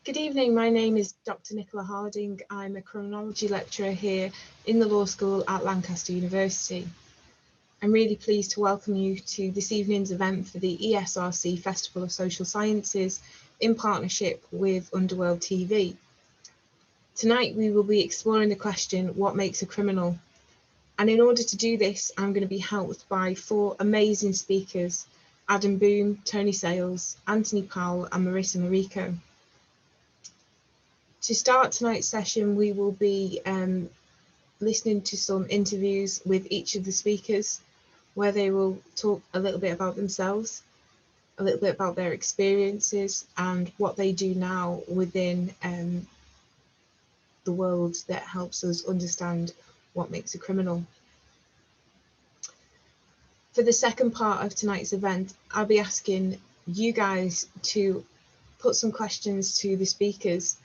Good evening, my name is Dr Nicola Harding. I'm a criminology lecturer here in the law school at Lancaster University. I'm really pleased to welcome you to this evening's event for the ESRC Festival of Social Sciences in partnership with Underworld TV. Tonight we will be exploring the question, what makes a criminal? And in order to do this, I'm going to be helped by four amazing speakers, Adam Boome, Tony Sales, Anthony Powell and Marisa Merico. To start tonight's session, we will be listening to some interviews with each of the speakers, where they will talk a little bit about themselves, a little bit about their experiences and what they do now within the world that helps us understand what makes a criminal. For the second part of tonight's event, I'll be asking you guys to put some questions to the speakers.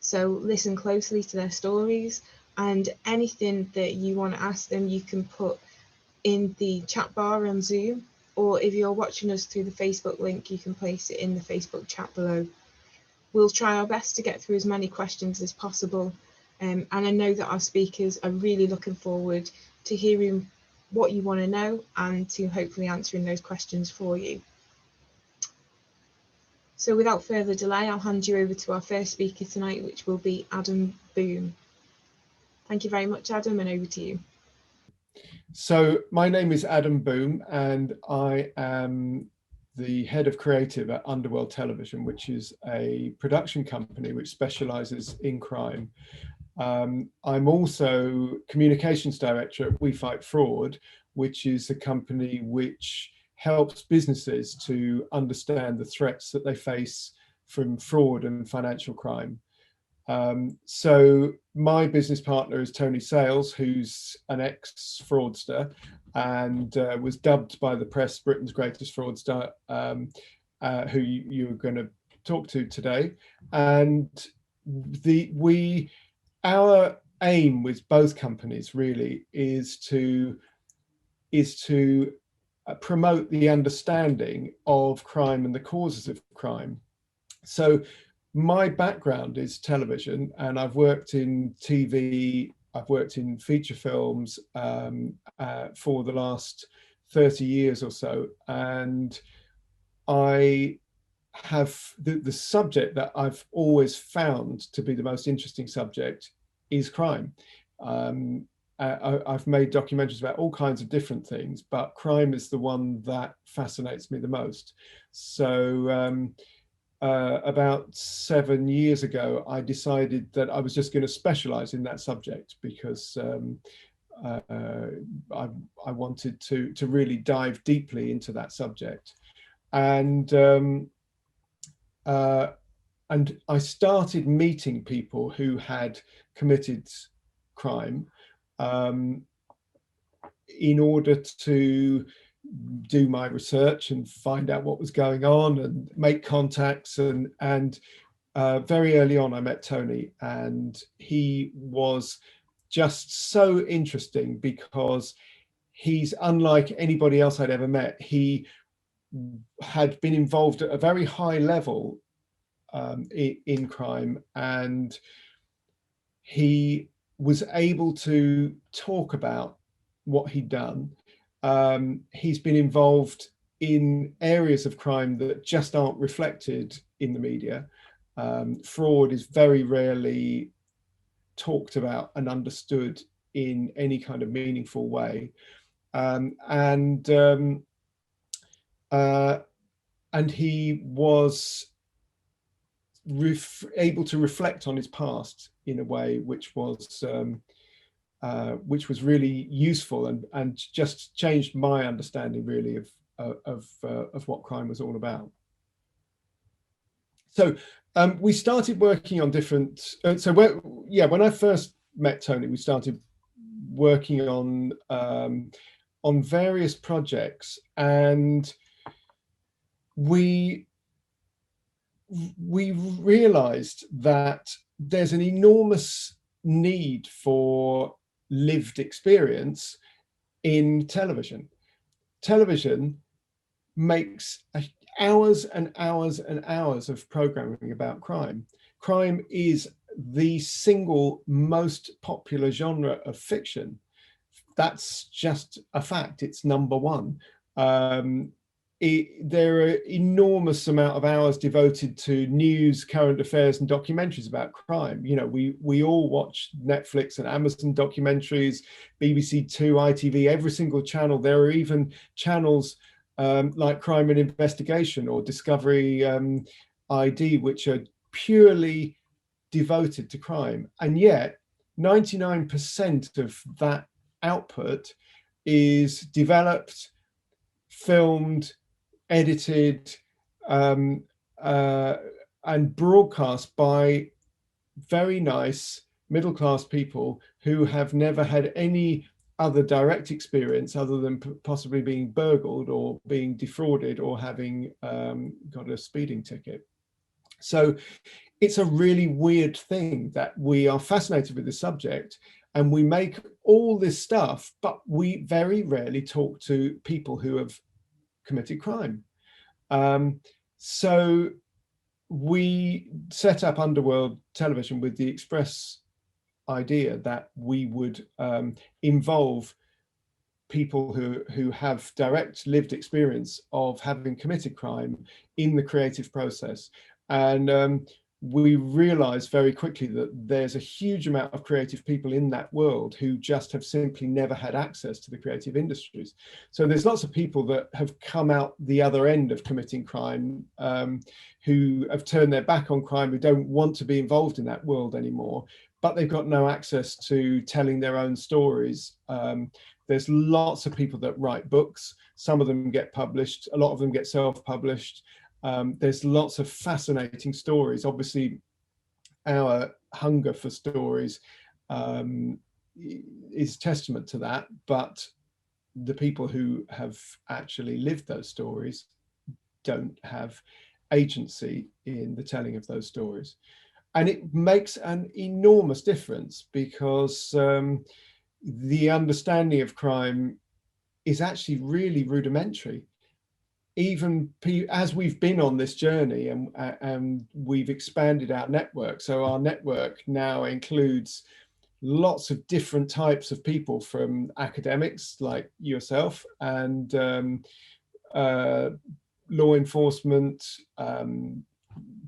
So listen closely to their stories, and anything that you want to ask them, you can put in the chat bar on Zoom, or if you're watching us through the Facebook link, you can place it in the Facebook chat below. We'll try our best to get through as many questions as possible. And I know that our speakers are really looking forward to hearing what you want to know and to hopefully answering those questions for you. So without further delay, I'll hand you over to our first speaker tonight, which will be Adam Boome. Thank you very much, Adam, and over to you. So my name is Adam Boome, and I am the head of creative at Underworld Television, which is a production company which specialises in crime. I'm also communications director at We Fight Fraud, which is a company which helps businesses to understand the threats that they face from fraud and financial crime. So my business partner is Tony Sales, who's an ex-fraudster and was dubbed by the press Britain's greatest fraudster, who you're going to talk to today. And our aim with both companies really is to promote the understanding of crime and the causes of crime. So my background is television, and I've worked in TV, I've worked in feature films for the last 30 years or so. And I have the subject that I've always found to be the most interesting subject is crime. I've made documentaries about all kinds of different things, but crime is the one that fascinates me the most. So about 7 years ago, I decided that I was just going to specialize in that subject because I wanted to really dive deeply into that subject. And I started meeting people who had committed crime in order to do my research and find out what was going on and make contacts. And very early on, I met Tony, and he was just so interesting because he's unlike anybody else I'd ever met. He had been involved at a very high level in crime, and he was able to talk about what he'd done. He's been involved in areas of crime that just aren't reflected in the media. Fraud is very rarely talked about and understood in any kind of meaningful way. And he was able to reflect on his past in a way which was really useful and just changed my understanding really of what crime was all about. So we started working on different. When I first met Tony, we started working on various projects, and we realized that there's an enormous need for lived experience in television. Television makes hours and hours and hours of programming about crime. crime is the single most popular genre of fiction. That's just a fact. It's number one. There are enormous amount of hours devoted to news, current affairs, and documentaries about crime. You know, we all watch Netflix and Amazon documentaries, BBC Two, ITV, every single channel. There are even channels like Crime and Investigation or Discovery ID, which are purely devoted to crime. And yet 99% of that output is developed, filmed, edited, and broadcast by very nice middle-class people who have never had any other direct experience other than possibly being burgled or being defrauded or having got a speeding ticket. So it's a really weird thing that we are fascinated with the subject and we make all this stuff, but we very rarely talk to people who have committed crime. So we set up Underworld Television with the express idea that we would involve people who have direct lived experience of having committed crime in the creative process. And we realized very quickly that there's a huge amount of creative people in that world who just have simply never had access to the creative industries. So there's lots of people that have come out the other end of committing crime, who have turned their back on crime, who don't want to be involved in that world anymore, but they've got no access to telling their own stories. There's lots of people that write books. Some of them get published, a lot of them get self-published. There's lots of fascinating stories. Obviously, our hunger for stories is testament to that, but the people who have actually lived those stories don't have agency in the telling of those stories. And it makes an enormous difference because the understanding of crime is actually really rudimentary. Even as we've been on this journey and we've expanded our network, so our network now includes lots of different types of people, from academics like yourself and law enforcement,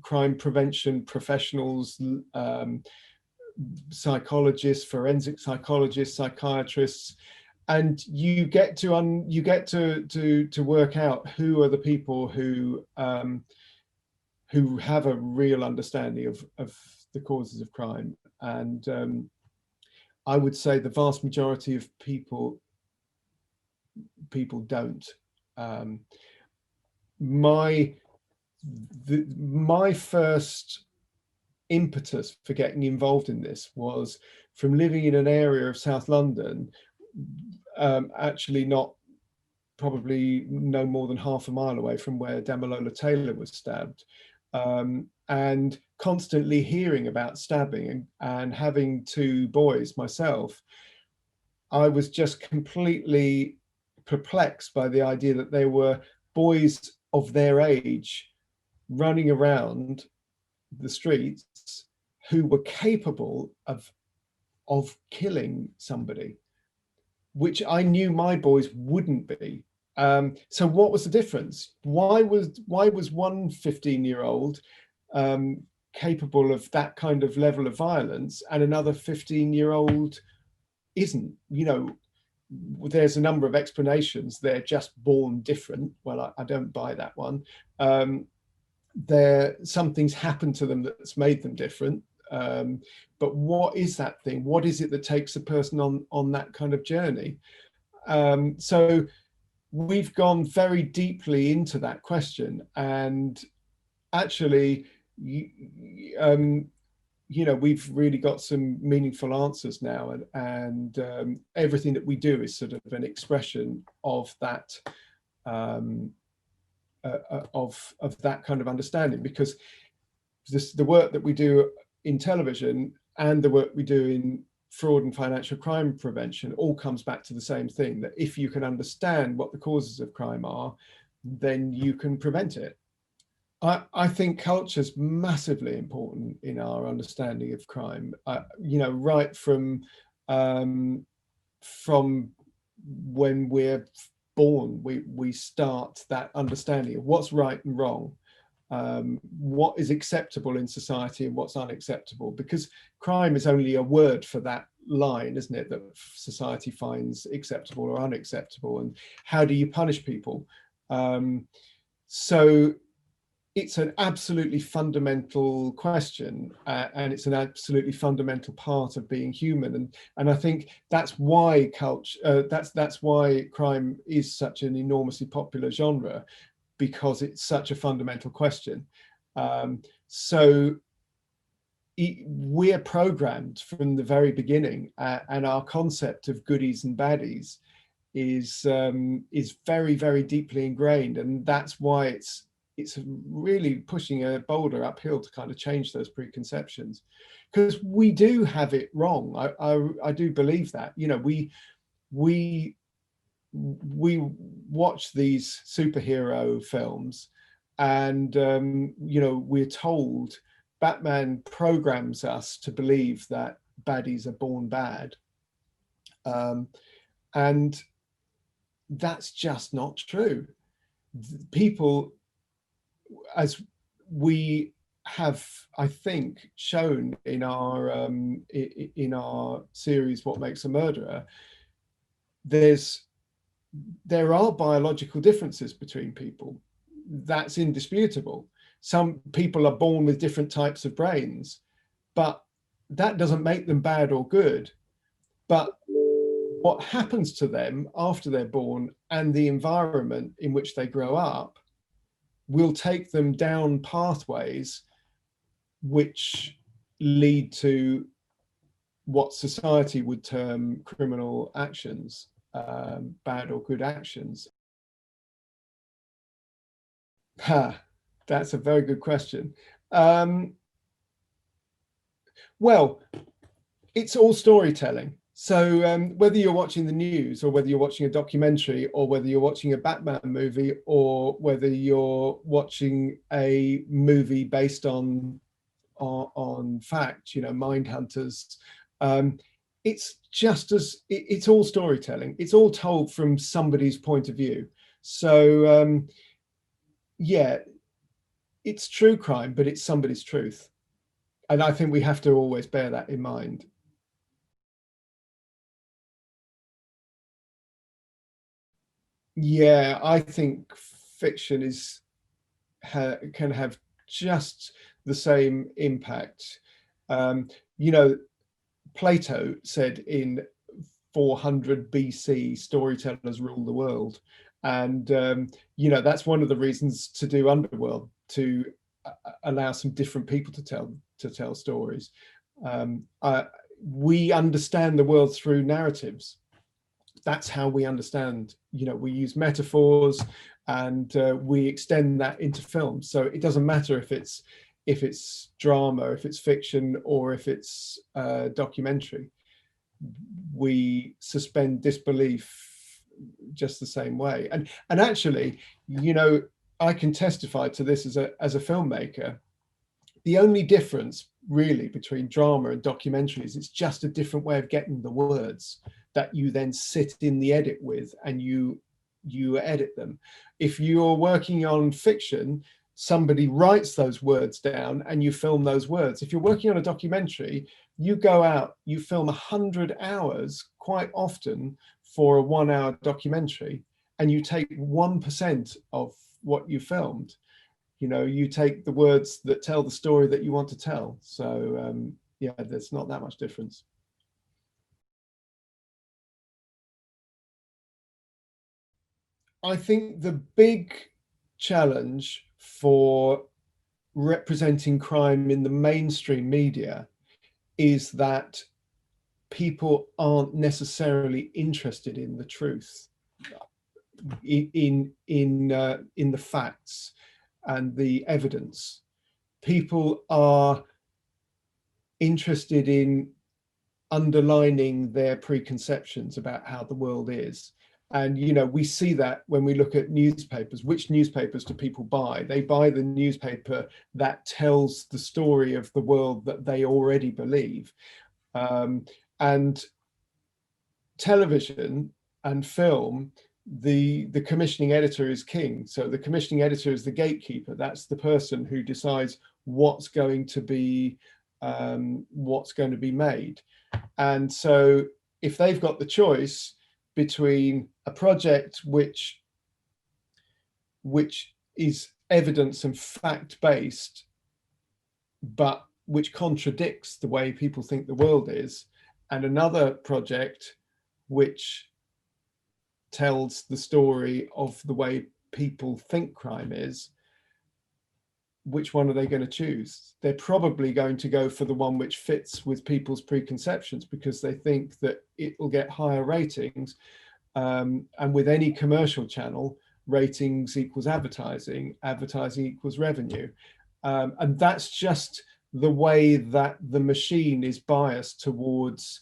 crime prevention professionals, psychologists, forensic psychologists, psychiatrists. And you get to work out who are the people who have a real understanding of the causes of crime. And I would say the vast majority of people don't. My first impetus for getting involved in this was from living in an area of South London, actually not probably no more than half a mile away from where Damilola Taylor was stabbed, and constantly hearing about stabbing and having two boys myself. I was just completely perplexed by the idea that there were boys of their age running around the streets who were capable of killing somebody, which I knew my boys wouldn't be. So what was the difference? Why was one 15-year-old capable of that kind of level of violence and another 15-year-old isn't? You know, there's a number of explanations. They're just born different. Well, I don't buy that one. Something's happened to them that's made them different. But what is that thing? What is it that takes a person on that kind of journey? So we've gone very deeply into that question, and actually, you know, we've really got some meaningful answers now, and everything that we do is sort of an expression of that. Of that kind of understanding, because the work that we do in television and the work we do in fraud and financial crime prevention all comes back to the same thing, that if you can understand what the causes of crime are, then you can prevent it. I think culture is massively important in our understanding of crime. You know, right from when we're born, we start that understanding of what's right and wrong, what is acceptable in society and what's unacceptable, because crime is only a word for that line, isn't it, that society finds acceptable or unacceptable, and how do you punish people? So it's an absolutely fundamental question, and it's an absolutely fundamental part of being human, and I think that's why culture, that's why crime is such an enormously popular genre, because it's such a fundamental question. So we're programmed from the very beginning, and our concept of goodies and baddies is very, very deeply ingrained, and that's why it's really pushing a boulder uphill to kind of change those preconceptions, because we do have it wrong. I do believe that, you know, we watch these superhero films, and you know, we're told Batman programs us to believe that baddies are born bad, and that's just not true. People, as we have, I think, shown in our series What Makes a Murderer, there are biological differences between people. That's indisputable. Some people are born with different types of brains, but that doesn't make them bad or good. But what happens to them after they're born and the environment in which they grow up will take them down pathways which lead to what society would term criminal actions, bad or good actions. That's a very good question. Well, it's all storytelling. So whether you're watching the news, or whether you're watching a documentary, or whether you're watching a Batman movie, or whether you're watching a movie based on fact, you know, Mindhunters, it's just as it's all storytelling. It's all told from somebody's point of view. So yeah, it's true crime, but it's somebody's truth, and I think we have to always bear that in mind. Yeah, I think fiction can have just the same impact. You know, Plato said in 400 BC, storytellers rule the world, and you know, that's one of the reasons to do Underworld, to allow some different people to tell stories. We understand the world through narratives. That's how we understand, you know, we use metaphors, and we extend that into film. So it doesn't matter if it's drama, if it's fiction, or if it's documentary. We suspend disbelief just the same way. And actually, you know, I can testify to this as a filmmaker. The only difference really between drama and documentary is it's just a different way of getting the words that you then sit in the edit with, and you edit them. If you're working on fiction, somebody writes those words down and you film those words. If you're working on a documentary, you go out, you film 100 hours quite often for a 1-hour documentary, and you take 1% of what you filmed. You know, you take the words that tell the story that you want to tell. So yeah, there's not that much difference. I think the big challenge for representing crime in the mainstream media is that people aren't necessarily interested in the truth, in the facts and the evidence. People are interested in underlining their preconceptions about how the world is, And, you know, we see that when we look at newspapers. Which newspapers do people buy? They buy the newspaper that tells the story of the world that they already believe. And television and film, the commissioning editor is king. So the commissioning editor is the gatekeeper. That's the person who decides what's going to be made. And so if they've got the choice between a project which is evidence and fact-based, but which contradicts the way people think the world is, and another project which tells the story of the way people think crime is, which one are they going to choose? They're probably going to go for the one which fits with people's preconceptions, because they think that it will get higher ratings. And with any commercial channel, ratings equals advertising, advertising equals revenue. And that's just the way that the machine is biased towards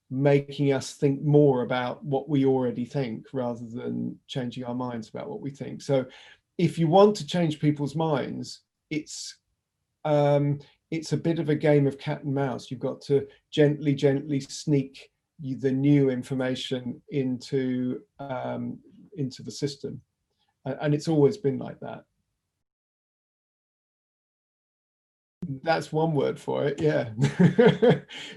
making us think more about what we already think, rather than changing our minds about what we think. So if you want to change people's minds, it's a bit of a game of cat and mouse. You've got to gently sneak the new information into the system, and it's always been like that. That's one word for it. Yeah.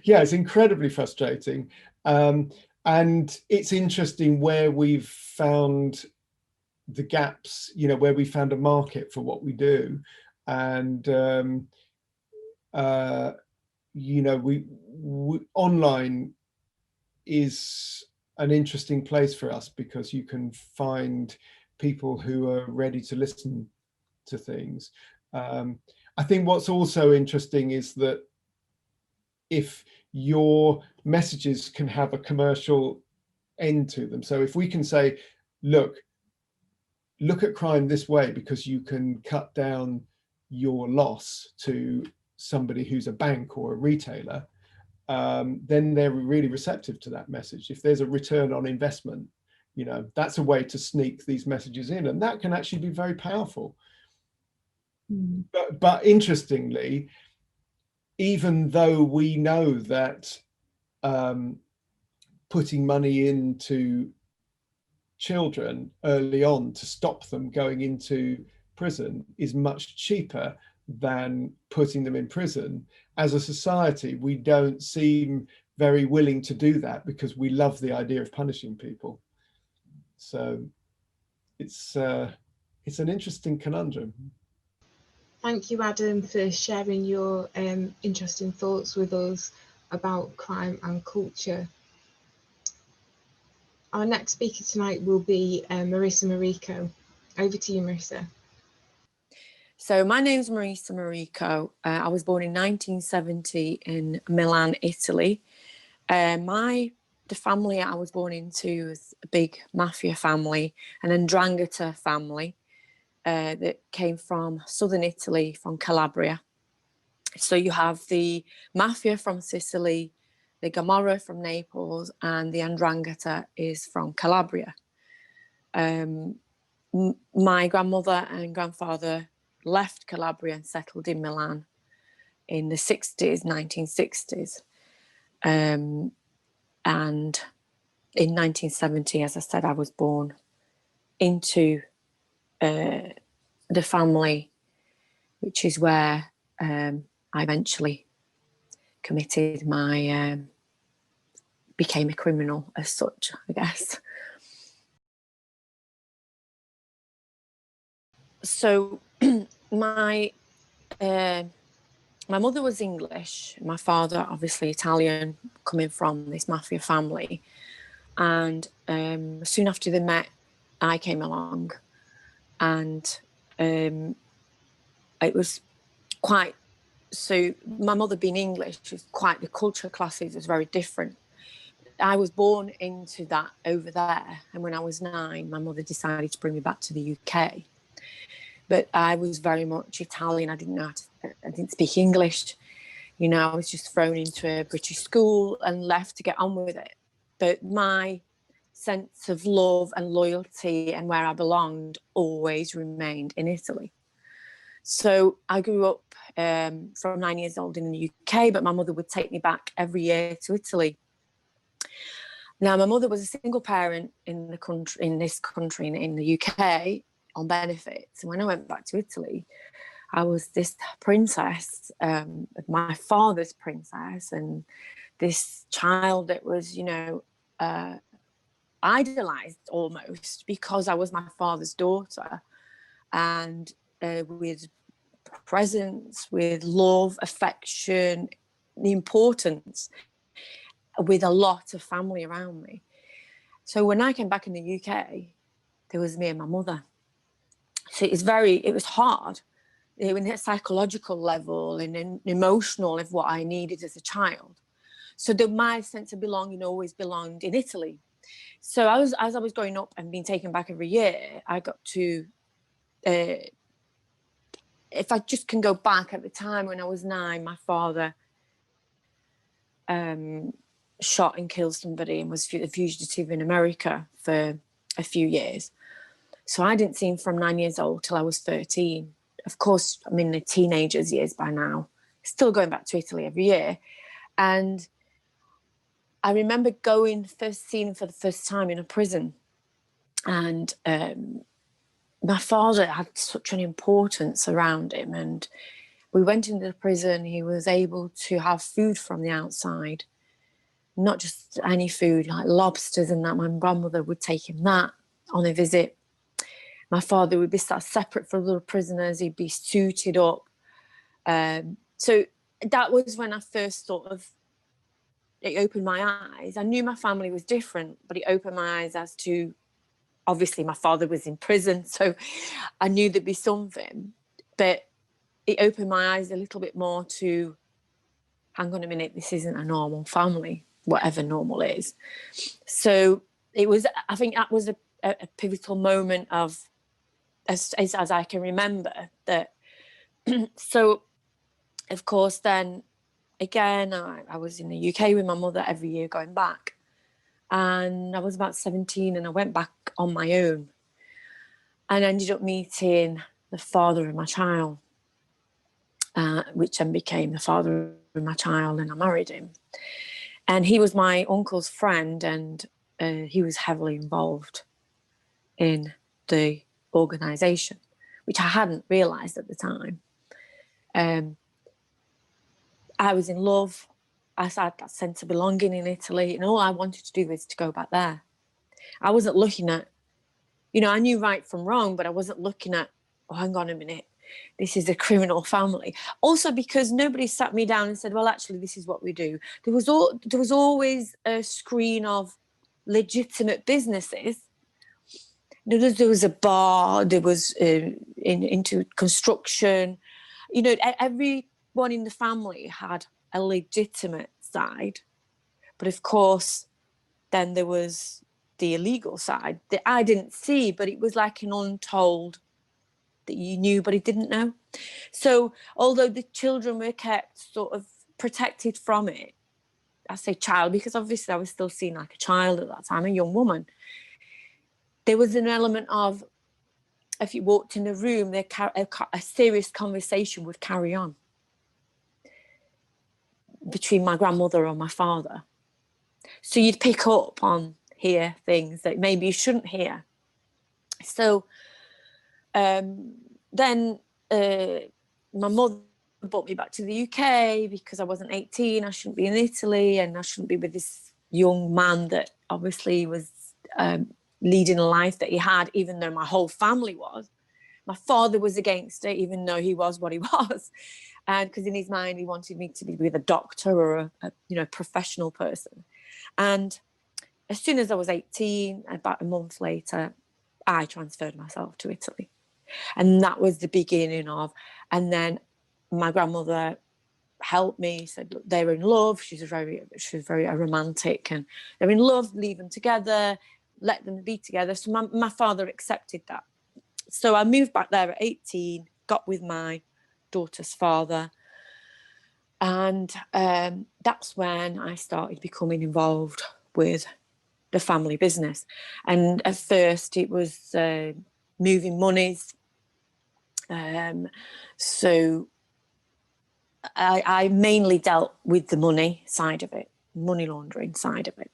Yeah, it's incredibly frustrating, and it's interesting where we've found the gaps, you know, where we found a market for what we do. And you know, we online is an interesting place for us, because you can find people who are ready to listen to things. I think what's also interesting is that if your messages can have a commercial end to them. So if we can say, look at crime this way because you can cut down your loss to somebody who's a bank or a retailer, then they're really receptive to that message. If there's a return on investment, you know, that's a way to sneak these messages in, and that can actually be very powerful. But interestingly, even though we know that putting money into children early on to stop them going into prison is much cheaper than putting them in prison, as a society, we don't seem very willing to do that, because we love the idea of punishing people. So it's an interesting conundrum. Thank you, Adam, for sharing your interesting thoughts with us about crime and culture. Our next speaker tonight will be Marisa Merico. Over to you, Marisa. So my name's Marisa Merico. I was born in 1970 in Milan, Italy. The family I was born into was a big Mafia family, an 'Ndrangheta family that came from southern Italy, from Calabria. So you have the Mafia from Sicily, the Camorra from Naples, and the 'Ndrangheta is from Calabria. My grandmother and grandfather left Calabria and settled in Milan in the 1960s. And in 1970, as I said, I was born into the family, which is where I eventually committed became a criminal as such, I guess. So my mother was English, my father obviously Italian, coming from this Mafia family. And soon after they met, I came along, and it was quite, so my mother being English, the cultural classes was very different. I was born into that over there, and when I was 9, my mother decided to bring me back to the UK. But I was very much Italian. I didn't speak English. You know, I was just thrown into a British school and left to get on with it. But my sense of love and loyalty and where I belonged always remained in Italy. So I grew up from 9 years old in the UK, but my mother would take me back every year to Italy. Now, my mother was a single parent in the country, in the UK, on benefits. And when I went back to Italy, I was this princess, my father's princess, and this child that was, idolized almost because I was my father's daughter, and with presence, with love, affection, the importance, with a lot of family around me. So when I came back in the UK, there was me and my mother. So it was hard in a psychological level and an emotional of what I needed as a child. So my sense of belonging always belonged in Italy. So as I was growing up and being taken back every year, I got to, if I just can go back at the time when I was 9, my father shot and killed somebody and was a fugitive in America for a few years. So I didn't see him from 9 years old till I was 13. Of course, I'm in the teenagers' years by now, still going back to Italy every year. And I remember seeing him for the first time in a prison. And my father had such an importance around him. And we went into the prison. He was able to have food from the outside, not just any food, like lobsters and that. My grandmother would take him that on a visit. My father would be sat separate from other prisoners. He'd be suited up. So that was when I first it opened my eyes. I knew my family was different, but it opened my eyes as to, obviously my father was in prison, so I knew there'd be something, but it opened my eyes a little bit more to, hang on a minute, this isn't a normal family, whatever normal is. So I think that was a pivotal moment of, as I can remember, that. So of course then again I was in the UK with my mother every year going back, and I was about 17 and I went back on my own and ended up meeting the father of my child, which then became the father of my child, and I married him. And he was my uncle's friend, and he was heavily involved in the organisation, which I hadn't realised at the time. I was in love. I had that sense of belonging in Italy, and all I wanted to do was to go back there. I wasn't looking at, I knew right from wrong, but I wasn't looking at, oh, hang on a minute, this is a criminal family. Also because nobody sat me down and said, well, actually, this is what we do. There was always a screen of legitimate businesses. There was a bar, there was into construction. Everyone in the family had a legitimate side. But of course, then there was the illegal side that I didn't see, but it was like an untold that you knew, but you didn't know. So although the children were kept sort of protected from it, I say child, because obviously I was still seen like a child at that time, a young woman. There was an element of, if you walked in a room, a serious conversation would carry on between my grandmother or my father. So you'd pick up on, hear things that maybe you shouldn't hear. So then my mother brought me back to the UK because I wasn't 18. I shouldn't be in Italy, and I shouldn't be with this young man that obviously was leading a life that he had, even though my whole family was. My father was against it, even though he was what he was. And because in his mind, he wanted me to be with a doctor or a professional person. And as soon as I was 18, about a month later, I transferred myself to Italy. And that was the beginning of, and then my grandmother helped me, said, look, they're in love. She's very romantic, and they're in love, leave them together, let them be together. So my father accepted that. So I moved back there at 18, got with my daughter's father. And that's when I started becoming involved with the family business. And at first it was moving monies. So I mainly dealt with the money side of it, money laundering side of it.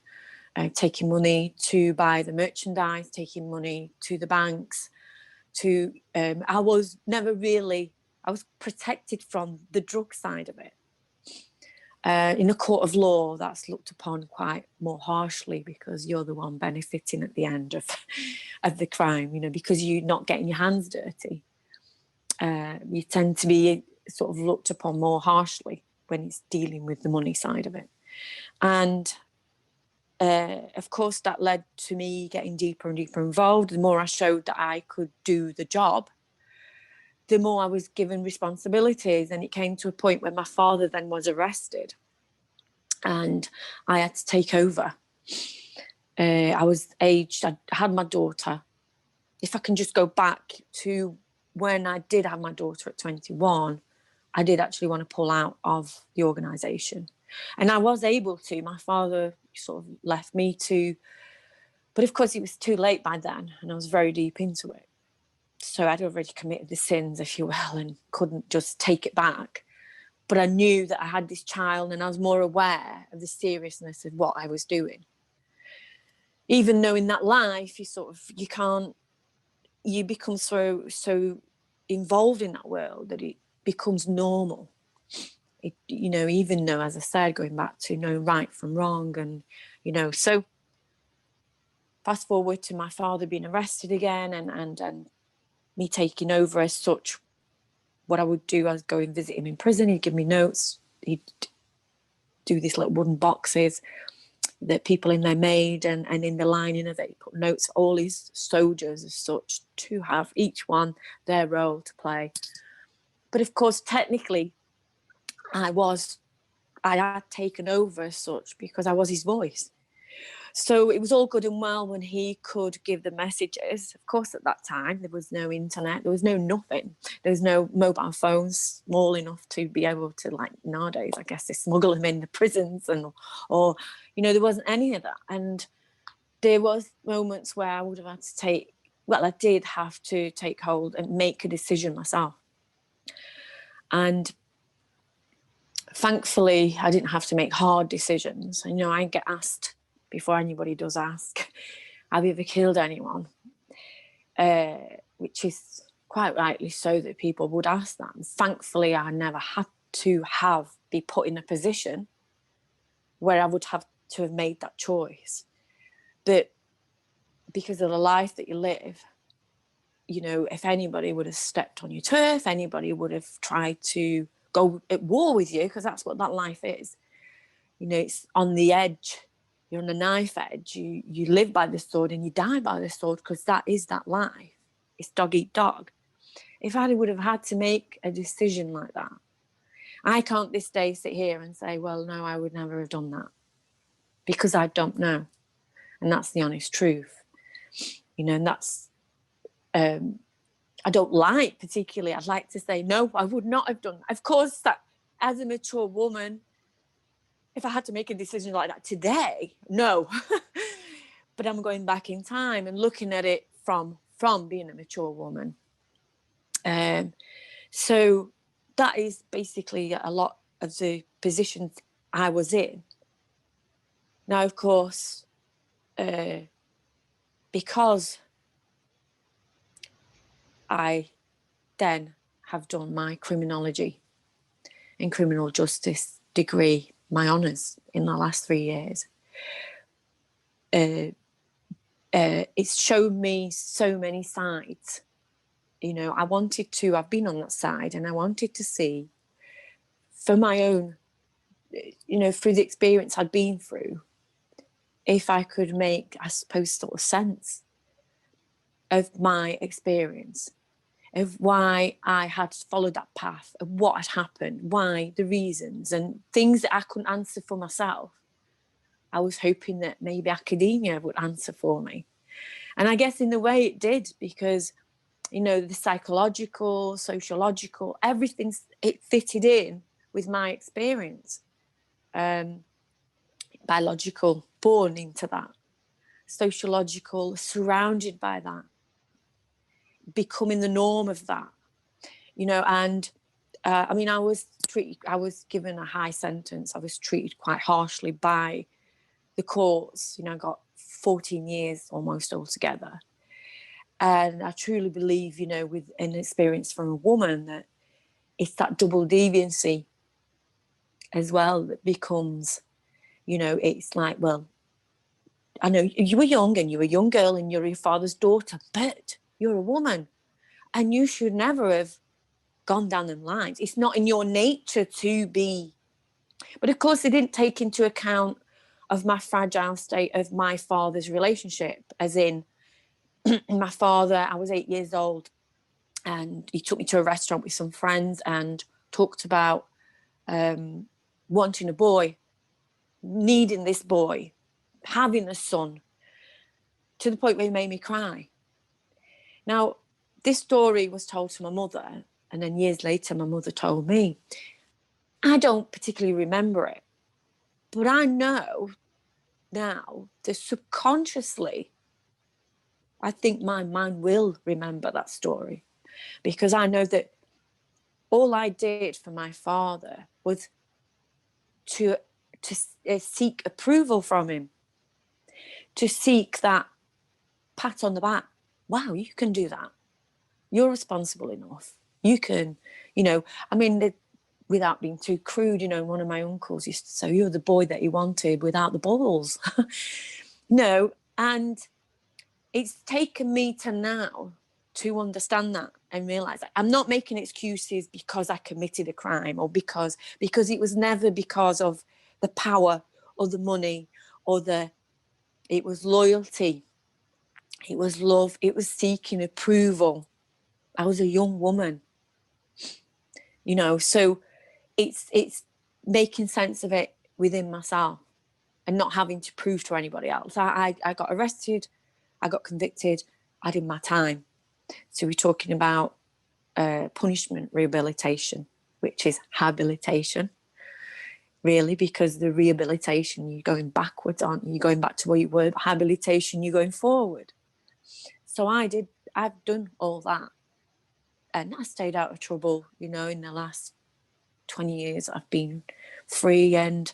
Taking money to buy the merchandise, taking money to the banks, I was protected from the drug side of it. In a court of law, that's looked upon quite more harshly because you're the one benefiting at the end of the crime, because you're not getting your hands dirty. You tend to be sort of looked upon more harshly when it's dealing with the money side of it. And of course, that led to me getting deeper and deeper involved. The more I showed that I could do the job, the more I was given responsibilities. And it came to a point where my father then was arrested and I had to take over. I was aged, I had my daughter. If I can just go back to when I did have my daughter at 21, I did actually want to pull out of the organisation. And I was able to. My father sort of left me to, but of course it was too late by then and I was very deep into it. So I'd already committed the sins, if you will, and couldn't just take it back. But I knew that I had this child and I was more aware of the seriousness of what I was doing. Even though in that life, you become so involved in that world that it becomes normal. Even though, as I said, going back to know right from wrong and, so fast forward to my father being arrested again and me taking over as such. What I would do, I was go and visit him in prison. He'd give me notes. He'd do these little wooden boxes that people in there made, and in the lining of it, he put notes, all his soldiers as such, to have each one their role to play. But of course, technically, I had taken over as such because I was his voice. So it was all good and well when he could give the messages. Of course, at that time, there was no internet. There was no nothing. There was no mobile phones small enough to be able to, like nowadays, I guess they smuggle them in the prisons or there wasn't any of that. And there was moments where I would have had to I did have to take hold and make a decision myself. And thankfully, I didn't have to make hard decisions. I get asked, before anybody does ask, have you ever killed anyone? Which is quite rightly so that people would ask that. And thankfully, I never had to be put in a position where I would have to have made that choice. But because of the life that you live, if anybody would have stepped on your turf, anybody would have tried to go at war with you, because that's what that life is. It's on the edge. You're on the knife edge. You live by the sword and you die by the sword, because that is that life. It's dog eat dog. If I would have had to make a decision like that, I can't this day sit here and say, well, no, I would never have done that, because I don't know. And that's the honest truth. And that's, I don't like particularly, I'd like to say, no, I would not have done that. Of course, that as a mature woman, if I had to make a decision like that today, no. But I'm going back in time and looking at it from being a mature woman. So that is basically a lot of the positions I was in. Now, of course, because I then have done my criminology and criminal justice degree, my honours in the last 3 years, it's shown me so many sides. I've been on that side, and I wanted to see for my own, through the experience I'd been through, if I could make, I suppose, sort of sense of my experience, of why I had followed that path, of what had happened, why, the reasons, and things that I couldn't answer for myself. I was hoping that maybe academia would answer for me. And I guess in a way it did, because, the psychological, sociological, everything, it fitted in with my experience. Biological, born into that. sociological, surrounded by that, becoming the norm of that, you know. And I mean, I was given a high sentence. I was treated quite harshly by the courts. You know, I got 14 years almost altogether. And I truly believe, you know, with an experience from a woman, that it's that double deviancy as well that becomes, you know, it's like, well, I know you were young and you're a young girl and you're your father's daughter, but you're a woman and you should never have gone down them lines. It's not in your nature to be. But of course, they didn't take into account of my fragile state of my father's relationship, as in my father, I was 8 years old and he took me to a restaurant with some friends and talked about wanting a boy, needing this boy, having a son, to the point where he made me cry. Now, this story was told to my mother, and then years later, my mother told me. I don't particularly remember it, but I know now that subconsciously, I think my mind will remember that story, because I know that all I did for my father was to seek approval from him, to seek that pat on the back. Wow, you can do that. You're responsible enough. You can, you know, I mean, without being too crude, you know, one of my uncles used to say, you're the boy that he wanted without the balls. No, and it's taken me to now to understand that and realize that I'm not making excuses because I committed a crime or because it was never because of the power or the money or it was loyalty. It was love. It was seeking approval. I was a young woman, you know, so it's making sense of it within myself and not having to prove to anybody else. I got arrested, I got convicted, I did my time. So we're talking about punishment rehabilitation, which is habilitation, really, because the rehabilitation, you're going backwards, aren't you? You're going back to where you were. Habilitation, you're going forward. So I've done all that. And I stayed out of trouble, you know, in the last 20 years. I've been free. And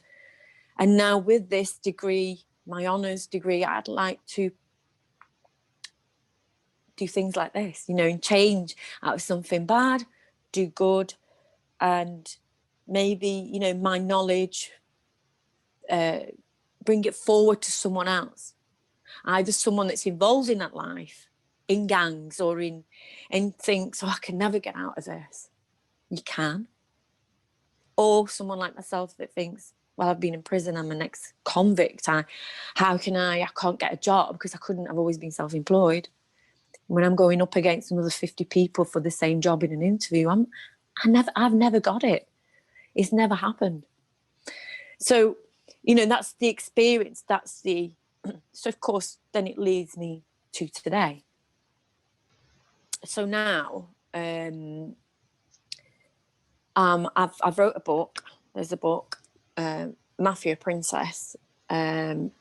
now with this degree, my honours degree, I'd like to do things like this, you know, and change out of something bad, do good, and maybe, you know, my knowledge, bring it forward to someone else, either someone that's involved in that life, in gangs or and thinks, oh, I can never get out of this. You can. Or someone like myself that thinks, well, I've been in prison, I'm an ex-convict. I can't get a job because I've always been self-employed. When I'm going up against another 50 people for the same job in an interview, I've never got it. It's never happened. So, you know, that's the experience. So of course, then it leads me to today. So now, I've wrote a book. There's a book, Mafia Princess. Can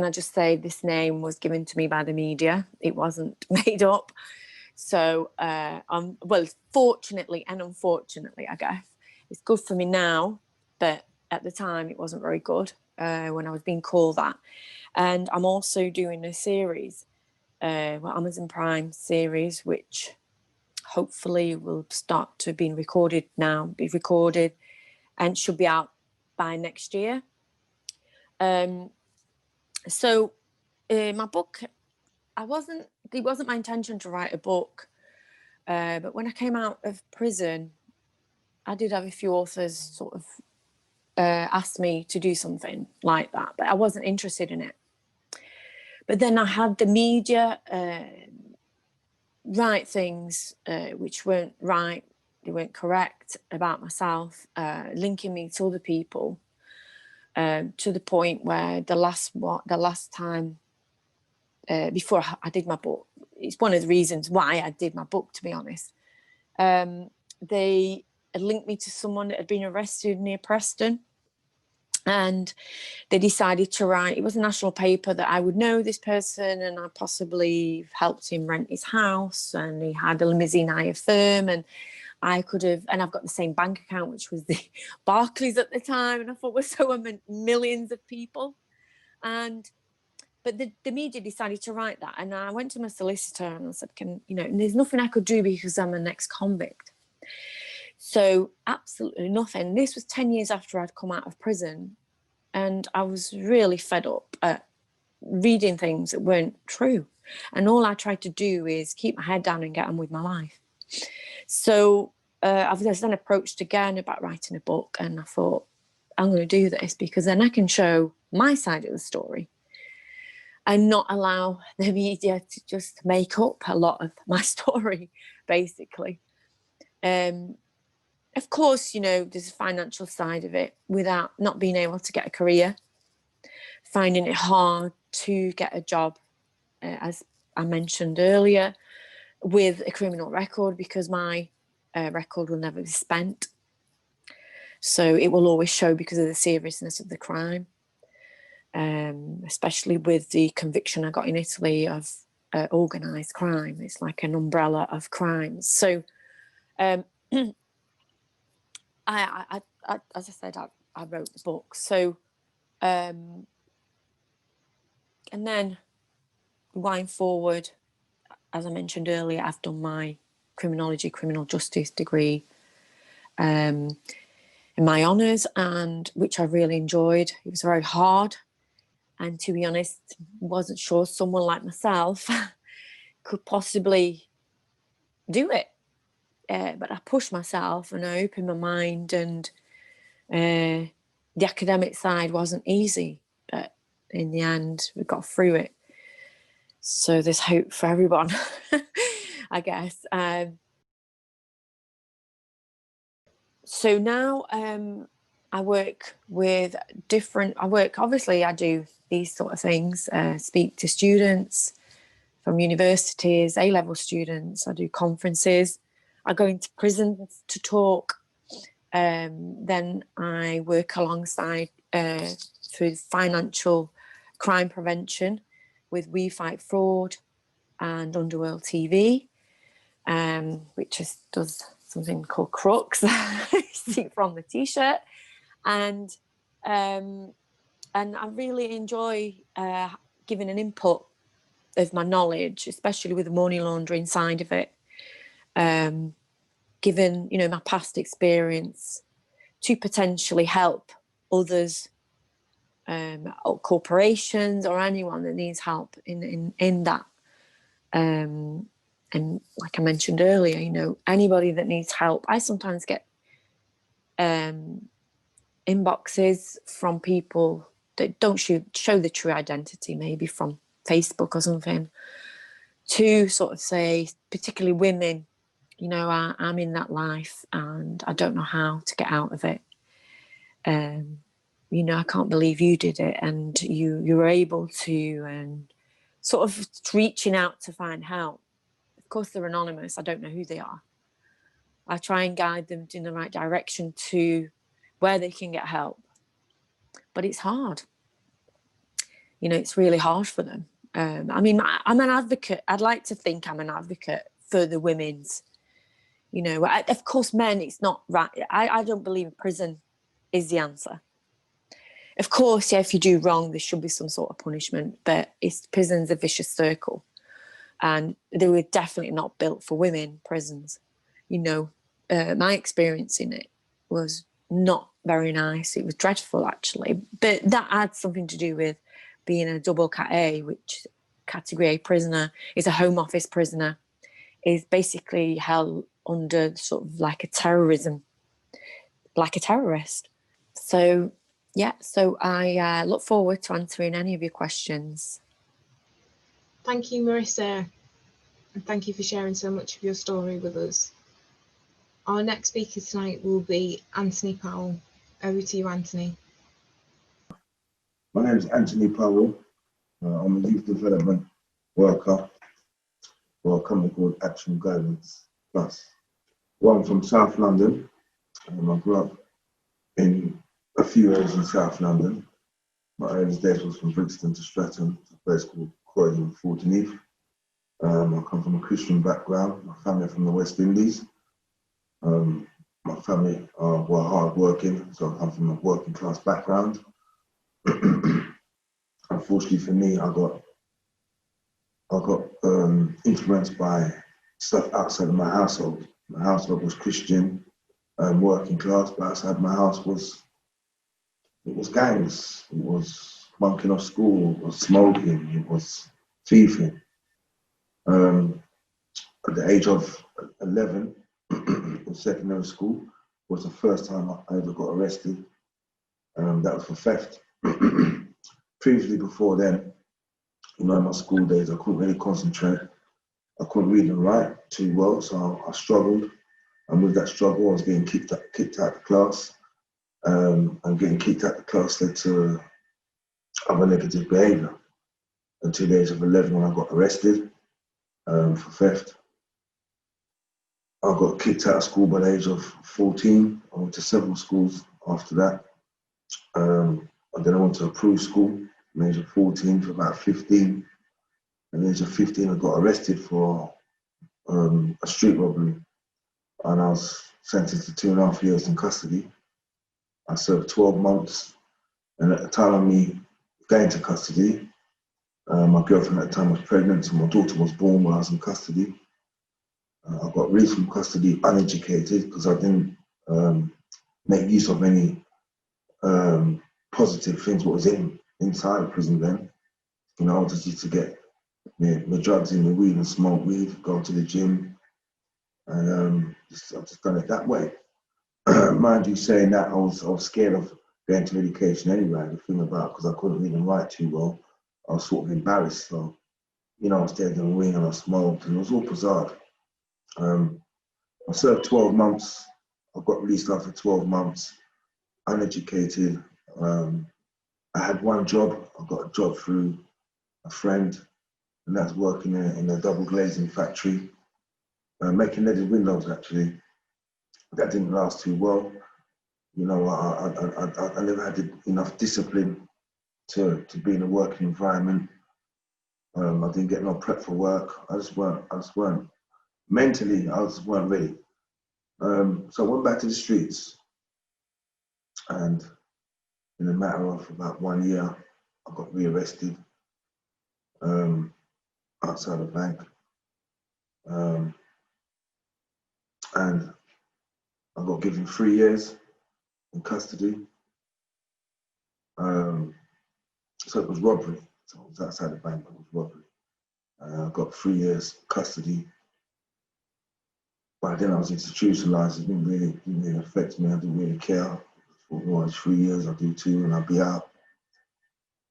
I just say this name was given to me by the media? It wasn't made up. So, well, fortunately and unfortunately, I guess it's good for me now, but at the time it wasn't very good when I was being called that. And I'm also doing a series, Amazon Prime series, which hopefully will start to be recorded and should be out by next year. So my book, it wasn't my intention to write a book, but when I came out of prison, I did have a few authors sort of ask me to do something like that, but I wasn't interested in it. But then I had the media write things which weren't right, they weren't correct about myself, linking me to other people, to the point where the last time before I did my book, it's one of the reasons why I did my book, to be honest. They linked me to someone that had been arrested near Preston, And they decided to write, it was a national paper, that I would know this person and I possibly helped him rent his house, and he had a limousine hire firm, and I could have, and I've got the same bank account, which was the Barclays at the time, and I thought we're so millions of people. But the media decided to write that, and I went to my solicitor and I said, and there's nothing I could do because I'm an ex-convict. So absolutely nothing. This was 10 years after I'd come out of prison, and I was really fed up at reading things that weren't true. And all I tried to do is keep my head down and get on with my life. So I was then approached again about writing a book, and I thought, I'm going to do this because then I can show my side of the story and not allow the media to just make up a lot of my story, basically. Of course, there's a financial side of it. Without not being able to get a career, finding it hard to get a job, as I mentioned earlier, with a criminal record, because my record will never be spent. So it will always show because of the seriousness of the crime, especially with the conviction I got in Italy of organised crime. It's like an umbrella of crimes. So I as I said, I wrote the book. So, and then going forward, as I mentioned earlier, I've done my criminology, criminal justice degree in my honours, and which I really enjoyed. It was very hard, and to be honest, wasn't sure someone like myself could possibly do it. But I pushed myself and I opened my mind, and the academic side wasn't easy, but in the end, we got through it. So there's hope for everyone, I guess. So now I work with obviously I do these sort of things, speak to students from universities, A-level students, I do conferences, I go into prisons to talk. Then I work alongside through financial crime prevention with We Fight Fraud and Underworld TV, which does something called Crooks, see from the t-shirt, and I really enjoy giving an input of my knowledge, especially with the money laundering side of it, given my past experience, to potentially help others, or corporations, or anyone that needs help in that. And like I mentioned earlier, anybody that needs help. I sometimes get inboxes from people that don't show the true identity, maybe from Facebook or something, to sort of say, particularly women, I'm in that life and I don't know how to get out of it. I can't believe you did it, and you were able to, and sort of reaching out to find help. Of course, they're anonymous. I don't know who they are. I try and guide them in the right direction to where they can get help. But it's hard. It's really hard for them. I'm an advocate. I'd like to think I'm an advocate for the women's. Of course, men, it's not right. I don't believe prison is the answer. Of course, yeah, if you do wrong, there should be some sort of punishment, but prison's a vicious circle. And they were definitely not built for women, prisons. My experience in it was not very nice. It was dreadful, actually. But that had something to do with being a double Cat A, which Category A prisoner is a Home Office prisoner, is basically held under sort of like a terrorism, like a terrorist. So, yeah, so I look forward to answering any of your questions. Thank you, Marisa, and thank you for sharing so much of your story with us. Our next speaker tonight will be Anthony Powell. Over to you, Anthony. My name is Anthony Powell. I'm a youth development worker for a company called Action Guidance Plus. Well, I'm from South London, and I grew up in a few areas in South London. My earliest days was from Brixton to Streatham, to a place called Croydon and Fortineath. I come from a Christian background. My family are from the West Indies. My family were hard working, so I come from a working class background. Unfortunately for me, I got influenced by stuff outside of my household. My household was Christian, working class, but outside my house it was gangs, it was bunking off school, it was smoking, it was thieving. At the age of 11, in secondary school, was the first time I ever got arrested. That was for theft. Previously, before then, in my school days, I couldn't really concentrate. I couldn't read and write too well, so I struggled. And with that struggle, I was getting kicked out of class. And getting kicked out of class led to other negative behaviour. Until the age of 11, when I got arrested for theft. I got kicked out of school by the age of 14. I went to several schools after that. And then I went to a approved school at the age of 14 for about 15. At the age of 15, I got arrested for a street robbery. And I was sentenced to 2.5 years in custody. I served 12 months. And at the time of me going to custody, my girlfriend at the time was pregnant, so my daughter was born while I was in custody. I got released from custody uneducated because I didn't make use of any positive things what was inside prison then. I just used to get my drugs in, the weed, and smoke weed, go to the gym, and I've just done it that way. Mind you, saying that, I was scared of going to education anyway. The thing about, because I couldn't read and write too well, I was sort of embarrassed. So, I stayed in the wing and I smoked, and it was all bizarre. I served 12 months. I got released after 12 months, uneducated. I had one job. I got a job through a friend, and that's working in a double glazing factory, making leaded windows actually. That didn't last too well. I never had enough discipline to be in a working environment. I didn't get no prep for work. I just weren't mentally, I just weren't ready. So I went back to the streets, and in a matter of about 1 year, I got rearrested outside a bank. And I got given 3 years in custody. So it was robbery. So it was outside the bank, but it was robbery. I got 3 years custody. By then I was institutionalized. It didn't really affect me. I didn't really care. I thought, well, it's 3 years, I'll do 2 and I'll be out.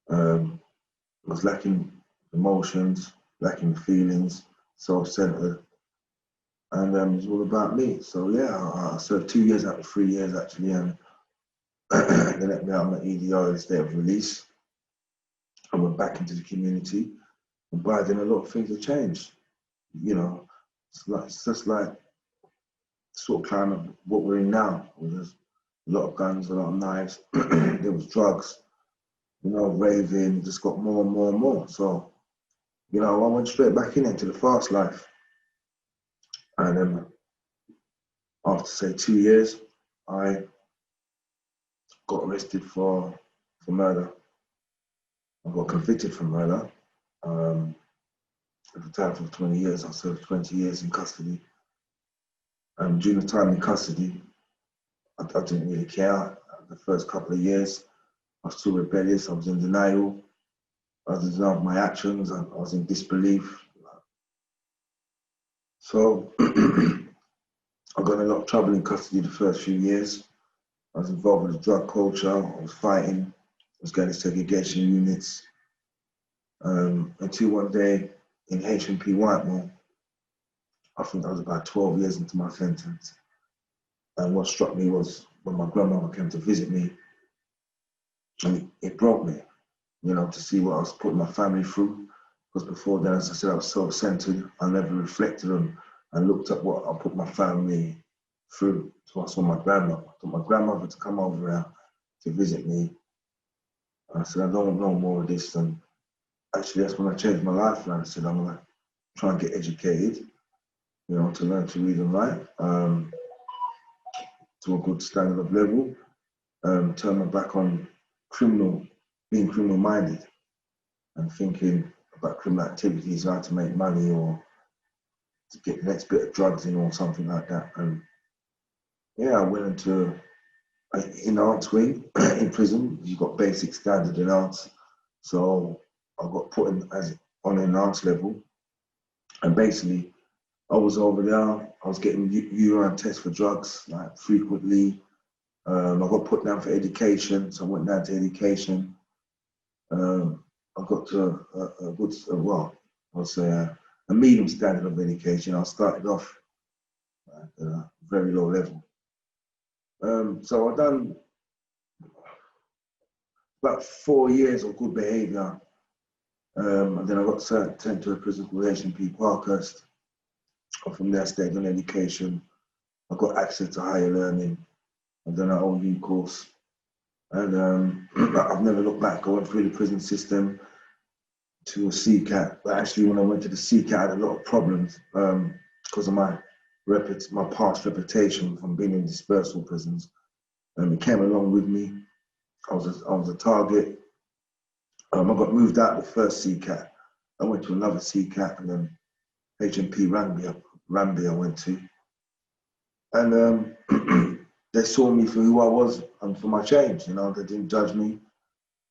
I was lacking emotions, lacking feelings, self-centered. And it was all about me. So yeah, I served 2 years out of 3 years actually, and they let me out on my EDR, the state of release. I went back into the community, and by then a lot of things have changed. It's just like sort of kind of what we're in now. There's a lot of guns, a lot of knives. There was drugs, raving. Just got more and more and more. So, I went straight back into the fast life. And then after say 2 years, I got arrested for murder. I got convicted for murder. At the time for 20 years, I served 20 years in custody. During the time in custody, I didn't really care. The first couple of years, I was too rebellious. I was in denial. I was in denial of my actions. I was in disbelief. So I got in a lot of trouble in custody the first few years. I was involved with the drug culture. I was fighting. I was going to segregation units. Until one day in H&P Whitemore, I think I was about 12 years into my sentence. And what struck me was when my grandmother came to visit me, and it broke me, to see what I was putting my family through. Because before then, as I said, I was self-centered. I never reflected on and looked at what I put my family through. So I saw my grandmother. I told my grandmother to come over here to visit me. I said, I don't know more of this. And actually, that's when I changed my life around. I said, I'm going to try and get educated, you know, to learn to read and write to a good standard of level. Turn my back on being criminal minded and thinking about criminal activities, how to make money or to get the next bit of drugs in or something like that. And yeah, I went into in arts wing in prison. You've got basic standard in arts, so I got put in on an arts level, and basically I was over there. I was getting urine tests for drugs like frequently. I got put down for education, so I went down to education. I got to a good, well, I would say a medium standard of education. I started off at a very low level. So I've done about 4 years of good behaviour, and then I got sent to a prison called H&P Parkhurst. And from there I stayed on education. I got access to higher learning. I've done an OU course, and I've never looked back. I went through the prison system to a CCAT, but actually when I went to the CCAT I had a lot of problems because of my past reputation from being in dispersal prisons. It came along with me. I was a target. I got moved out of the first CCAT. I went to another CCAT, and then H&P Ranby I went to. And they saw me for who I was and for my change. You know, they didn't judge me,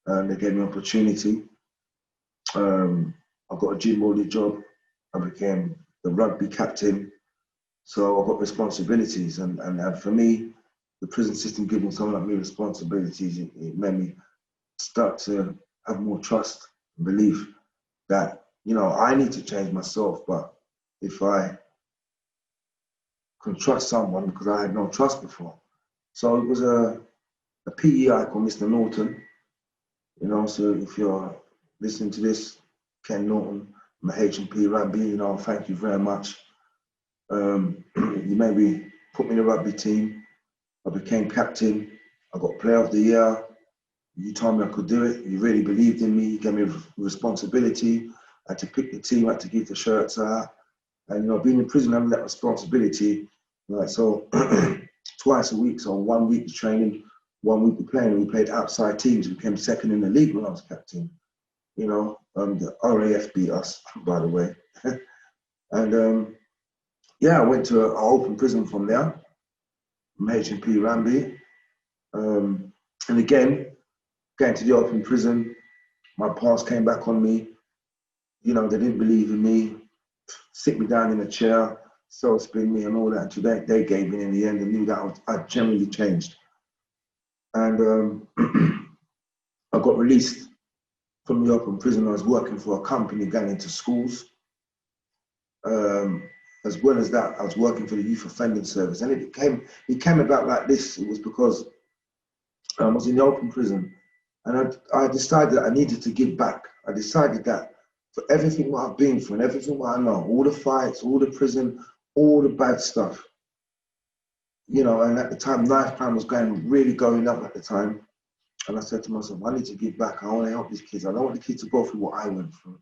and they gave me opportunity. I got a gym body job. I became the rugby captain. So I got responsibilities, and for me, the prison system giving someone like me responsibilities, it made me start to have more trust and belief that, you know, I need to change myself, but if I can trust someone, because I had no trust before. So it was a PEI called Mr. Norton, you know, so if you're listening to this, Ken Norton, I'm a H&P Ranby, you know, thank you very much. You made me put me in the rugby team. I became captain. I got player of the year. You told me I could do it. You really believed in me. You gave me responsibility. I had to pick the team. I had to give the shirts out. And, you know, being in prison, having that responsibility, like, so twice a week, so 1 week training, 1 week playing. We played outside teams. We came second in the league when I was captain. You know, the RAF beat us, by the way. And yeah, I went to an open prison from there, from H&P Ranby. And again, going to the open prison, my past came back on me. You know, they didn't believe in me, sit me down in a chair, soul spin me and all that. Until they gave in the end and knew that I generally changed. And I got released from the open prison. I was working for a company going into schools. As well as that, I was working for the Youth Offending Service. And it came about like this. It was because I was in the open prison, and I decided that I needed to give back. I decided that for everything what I've been through and everything what I know, all the fights, all the prison, all the bad stuff, you know, and at the time, knife crime was really going up at the time. And I said to myself, I need to give back. I want to help these kids. I don't want the kids to go through what I went through,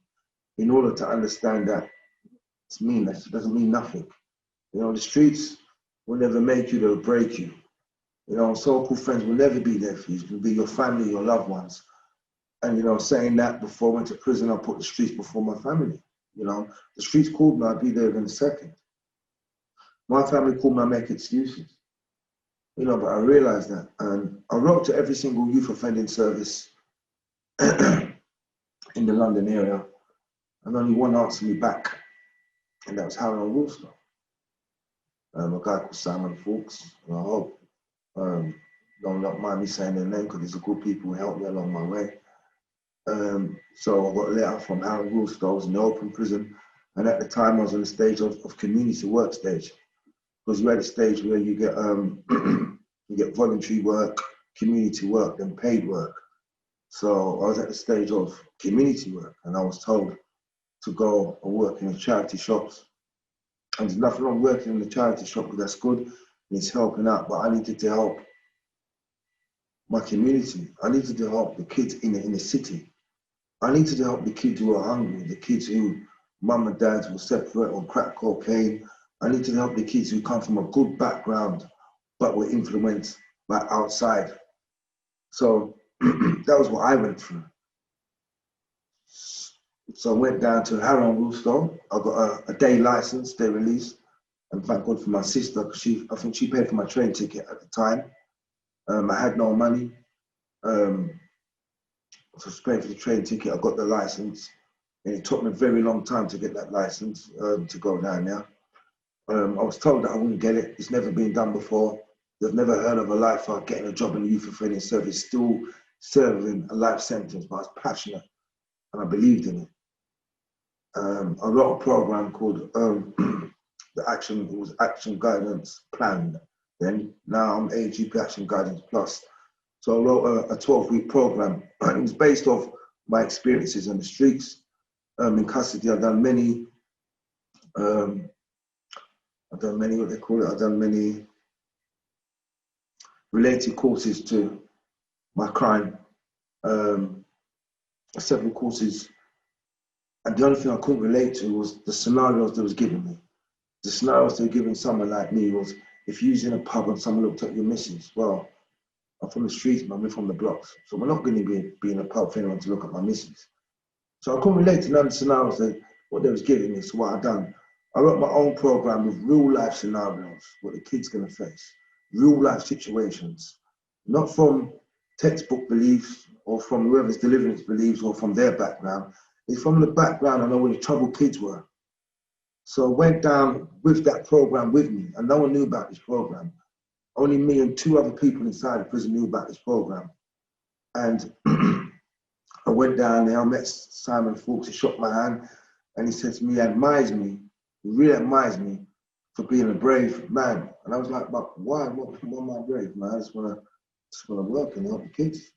in order to understand that it's meaningless. It doesn't mean nothing. You know, the streets will never make you, they'll break you. You know, so-called friends will never be there for you. It's going to be your family, your loved ones. And, you know, saying that before I went to prison, I put the streets before my family. You know, the streets called me, I'd be there in a second. My family called me, I make excuses. You know, but I realized that. And I wrote to every single youth offending service in the London area, and only one answered me back. And that was Harold Woolster, a guy called Simon Fawkes. And I hope don't mind me saying their name, because these are good people who helped me along my way. So I got a letter from Harold Woolster. I was in the open prison, and at the time I was on the stage of community work stage, because you're at a stage where you get you get voluntary work, community work, then paid work. So I was at the stage of community work, and I was told to go and work in the charity shops. And there's nothing wrong working in the charity shop, because that's good and it's helping out, but I needed to help my community. I needed to help the kids in the city. I needed to help the kids who are hungry, the kids who mum and dads were separate on crack cocaine. I needed to help the kids who come from a good background but were influenced by outside. So that was what I went through. So I went down to Harrow and Woolstone. I got a day license, day release, and thank God for my sister, because I think she paid for my train ticket at the time. I had no money. So I paid for the train ticket, I got the license, and it took me a very long time to get that license to go down there. I was told that I wouldn't get it. It's never been done before. They've never heard of a lifer getting a job in the youth offending service, still serving a life sentence, but I was passionate and I believed in it. I wrote a program called it was Action Guidance Plan then. Now I'm AGP Action Guidance Plus. So I wrote a 12-week program. It was based off my experiences on the streets. In custody, I've done many, what they call it, I've done many related courses to my crime, several courses. And the only thing I couldn't relate to was the scenarios they was giving me. The scenarios they were giving someone like me was, if you was in a pub and someone looked at your missus, well, I'm from the streets, man, we're from the blocks. So we're not going to be in a pub for anyone to look at my missus. So I couldn't relate to none of the scenarios what they was giving me. So what I done, I wrote my own program with real life scenarios, what the kid's going to face, real life situations, not from textbook beliefs or from whoever's delivering its beliefs or from their background. It's from the background I know where the troubled kids were. So I went down with that program with me, and no one knew about this program. Only me and 2 other people inside the prison knew about this program. And I went down there, I met Simon Fawkes, he shook my hand, and he said to me, he admires me, he really admires me for being a brave man. And I was like, but why? What am I brave, man? I just wanna work and help the kids.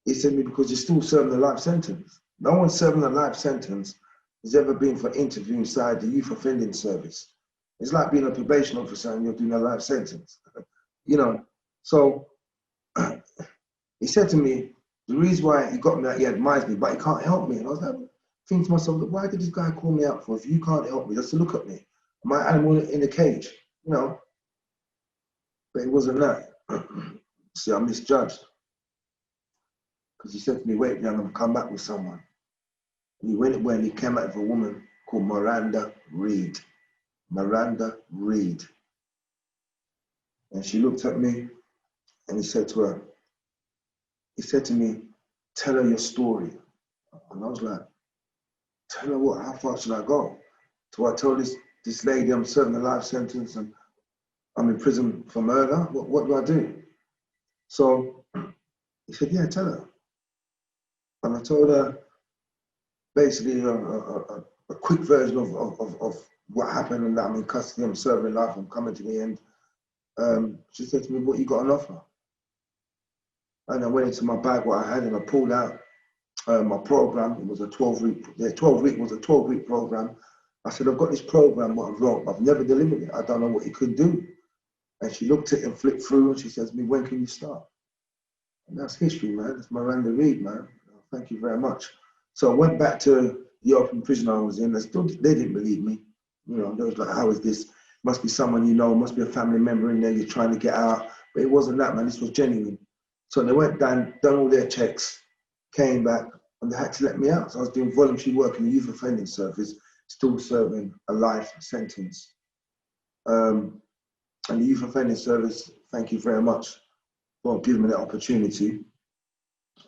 He said to me, because you're still serving a life sentence. No one serving a life sentence has ever been for interview inside the youth offending service. It's like being a probation officer and you're doing a life sentence. You know, so he said to me, the reason why he got me that he admires me, but he can't help me. And I was like, thinking to myself, why did this guy call me out for? If you can't help me, just to look at me. Am I animal in the cage? You know, but it wasn't that. See, I misjudged. Because he said to me, wait, I'm going to come back with someone. And he went when he came out with a woman called Miranda Reed. Miranda Reed. And she looked at me and he said to me, tell her your story. And I was like, tell her what, how far should I go? Do I tell this lady I'm serving a life sentence and I'm in prison for murder? What do I do? So he said, yeah, tell her. And I told her basically a quick version of what happened and that I'm in custody, I'm serving life, I'm coming to the end. She said to me, what you got on offer? And I went into my bag, what I had, and I pulled out my program. It was a 12-week program. I said, I've got this program, what I've wrote, I've never delivered it. I don't know what it could do. And she looked at it and flipped through and she says to me, when can you start? And that's history, man. That's Miranda Reed, man. Thank you very much. So I went back to the open prison I was in. They didn't believe me. You know, they was like, how is this? Must be someone you know, must be a family member in there, you're trying to get out. But it wasn't that, man. This was genuine. So they went down, done all their checks, came back, and they had to let me out. So I was doing voluntary work in the youth offending service, still serving a life sentence. And the youth offending service, thank you very much for giving me that opportunity.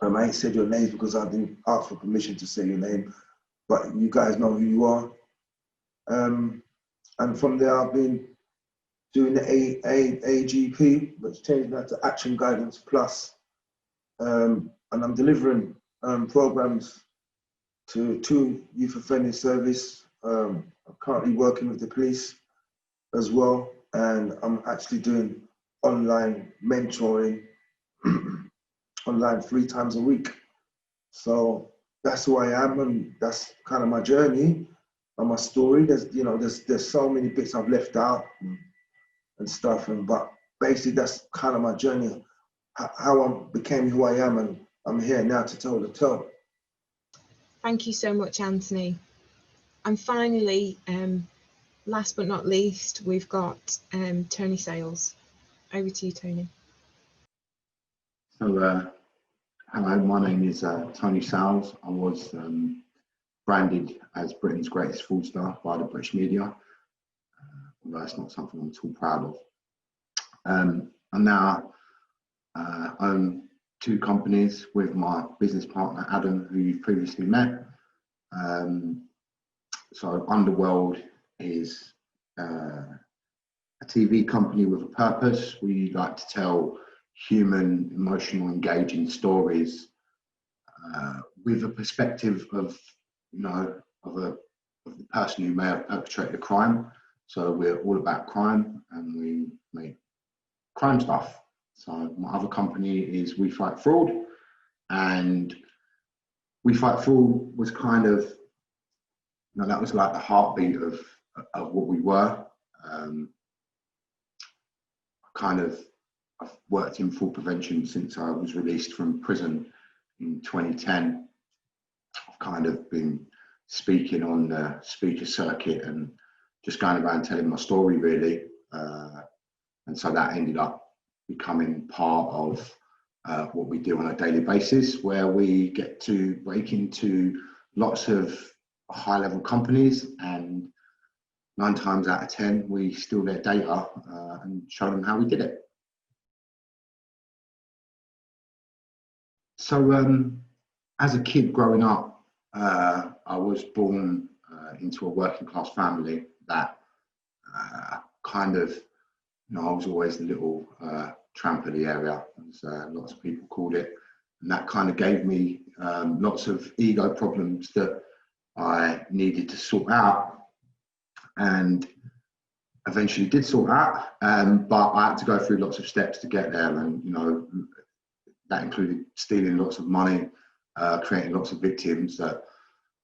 I ain't said your names because I didn't ask for permission to say your name, but you guys know who you are. And from there, I've been doing the AGP, which changed that to Action Guidance Plus. And I'm delivering programs to 2 youth offending service. I'm currently working with the police as well, and I'm actually doing online mentoring, online 3 times a week. So that's who I am, and that's kind of my journey and my story. There's so many bits I've left out and stuff, but basically that's kind of my journey, how I became who I am, and I'm here now to tell the tale. Thank you so much, Anthony. And finally, last but not least, we've got Tony Sales. Over to you, Tony. So, hello, my name is Tony Sales. I was branded as Britain's greatest fraudster by the British media, although that's not something I'm at all proud of. I now own 2 companies with my business partner, Adam, who you've previously met. So Underworld is a TV company with a purpose. We like to tell human, emotional, engaging stories with a perspective of, of the person who may have perpetrated a crime. So we're all about crime, and we make crime stuff. So my other company is We Fight Fraud, and We Fight Fraud was kind of, that was like the heartbeat of what we were. I've worked in fraud prevention since I was released from prison in 2010. I've kind of been speaking on the speaker circuit and just going around telling my story, really. And so that ended up becoming part of what we do on a daily basis, where we get to break into lots of high-level companies, and 9 times out of 10, we steal their data and show them how we did it. So as a kid growing up, I was born into a working class family that kind of, I was always the little tramp of the area, as lots of people called it. And that kind of gave me lots of ego problems that I needed to sort out, and eventually did sort out, but I had to go through lots of steps to get there. And, that included stealing lots of money, creating lots of victims that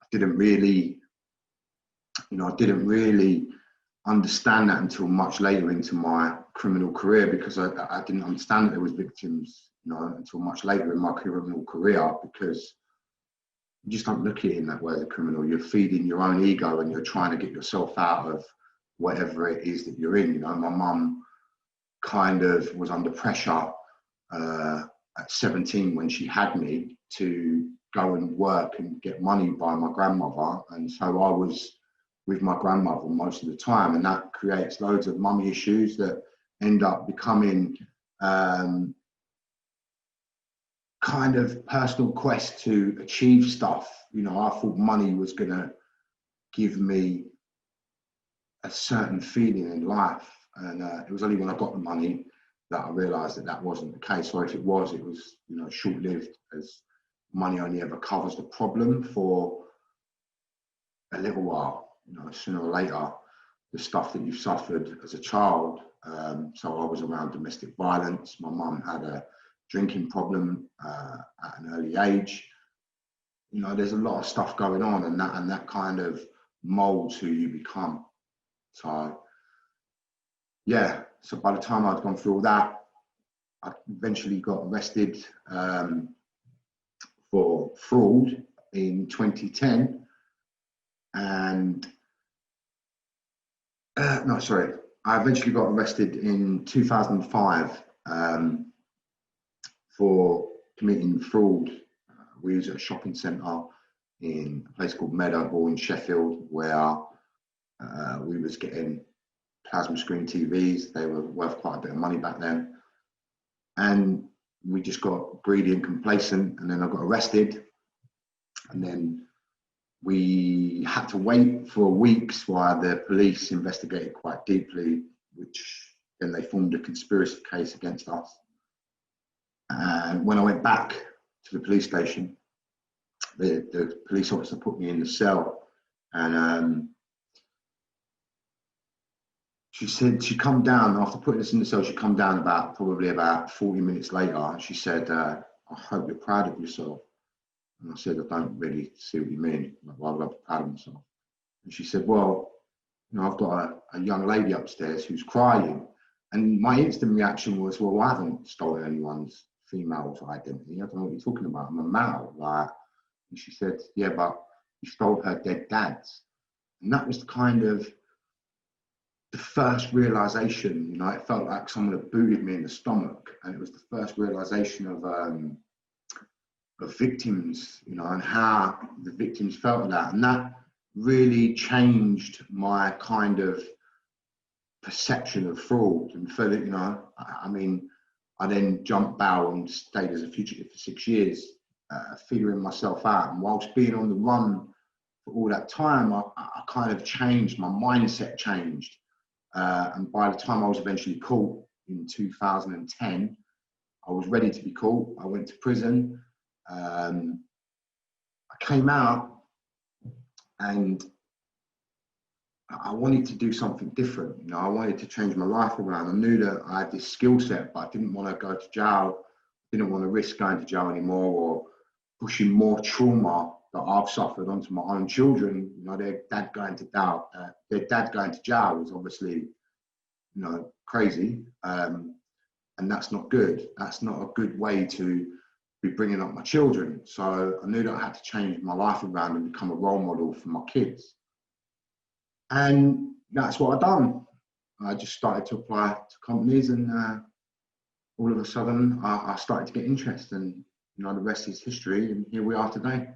I didn't really understand that until much later into my criminal career, because I didn't understand that there was victims, until much later in my criminal career, because you just don't look at it in that way as a criminal. You're feeding your own ego, and you're trying to get yourself out of whatever it is that you're in. My mum kind of was under pressure at 17 when she had me to go and work and get money by my grandmother. And so I was with my grandmother most of the time, and that creates loads of mummy issues that end up becoming kind of personal quest to achieve stuff. I thought money was going to give me a certain feeling in life, and it was only when I got the money that I realised that that wasn't the case. Or if it was, short-lived, as money only ever covers the problem for a little while. Sooner or later, the stuff that you've suffered as a child. So I was around domestic violence. My mum had a drinking problem at an early age. There's a lot of stuff going on, and that kind of molds who you become. So yeah, so by the time I'd gone through all that, I eventually got arrested for fraud in 2010. And I eventually got arrested in 2005 for committing fraud. We was at a shopping centre in a place called Meadowhall in Sheffield, where we was getting plasma screen TVs. They were worth quite a bit of money back then. And we just got greedy and complacent, and then I got arrested. And then we had to wait for weeks while the police investigated quite deeply, which then they formed a conspiracy case against us. And when I went back to the police station, the police officer put me in the cell, and she said she'd come down after putting us in the cell. She'd come down probably about 40 minutes later, and she said, "I hope you're proud of yourself." And I said, "I don't really see what you mean. Why would I be proud of myself?" And she said, "Well, I've got a young lady upstairs who's crying." And my instant reaction was, well, I haven't stolen anyone's female's identity. I don't know what you're talking about. I'm a male. Like, and she said, yeah, but you stole her dead dad's. And that was kind of the first realization, you know, it felt like someone had booted me in the stomach. And it was the first realization of victims, you know, and how the victims felt that. And that really changed my kind of perception of fraud. And for that, you know, I mean, I then jumped bail and stayed as a fugitive for 6 years, figuring myself out. And whilst being on the run for all that time, I kind of changed, my mindset changed. And by the time I was eventually caught in 2010, I was ready to be caught. I went to prison. I came out and I wanted to do something different. You know, I wanted to change my life around. I knew that I had this skill set, but I didn't want to go to jail. I didn't want to risk going to jail anymore or pushing more trauma that I've suffered onto my own children. You know, their dad going to jail was obviously, you know, crazy. And that's not good. That's not a good way to be bringing up my children. So I knew that I had to change my life around and become a role model for my kids. And that's what I've done. I just started to apply to companies, and all of a sudden I started to get interest, and you know, the rest is history, and here we are today.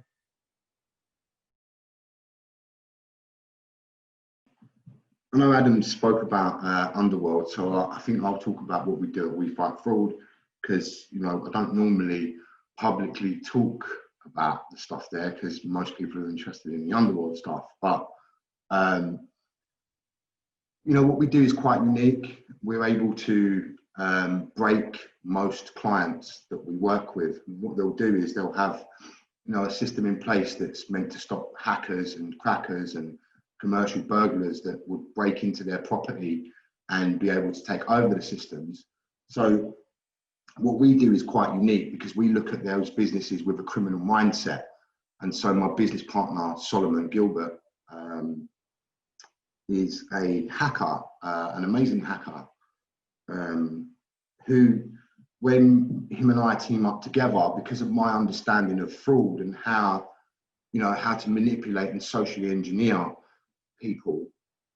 I know Adam spoke about Underworld, so I think I'll talk about what we do at We Fight Fraud, because you know, I don't normally publicly talk about the stuff there because most people are interested in the Underworld stuff. But you know, what we do is quite unique. We're able to break most clients that we work with. What they'll do is they'll have, you know, a system in place that's meant to stop hackers and crackers and commercial burglars that would break into their property and be able to take over the systems. So what we do is quite unique because we look at those businesses with a criminal mindset. And so my business partner, Solomon Gilbert, is a hacker, an amazing hacker, who, when him and I team up together, because of my understanding of fraud and how, you know, how to manipulate and socially engineer people,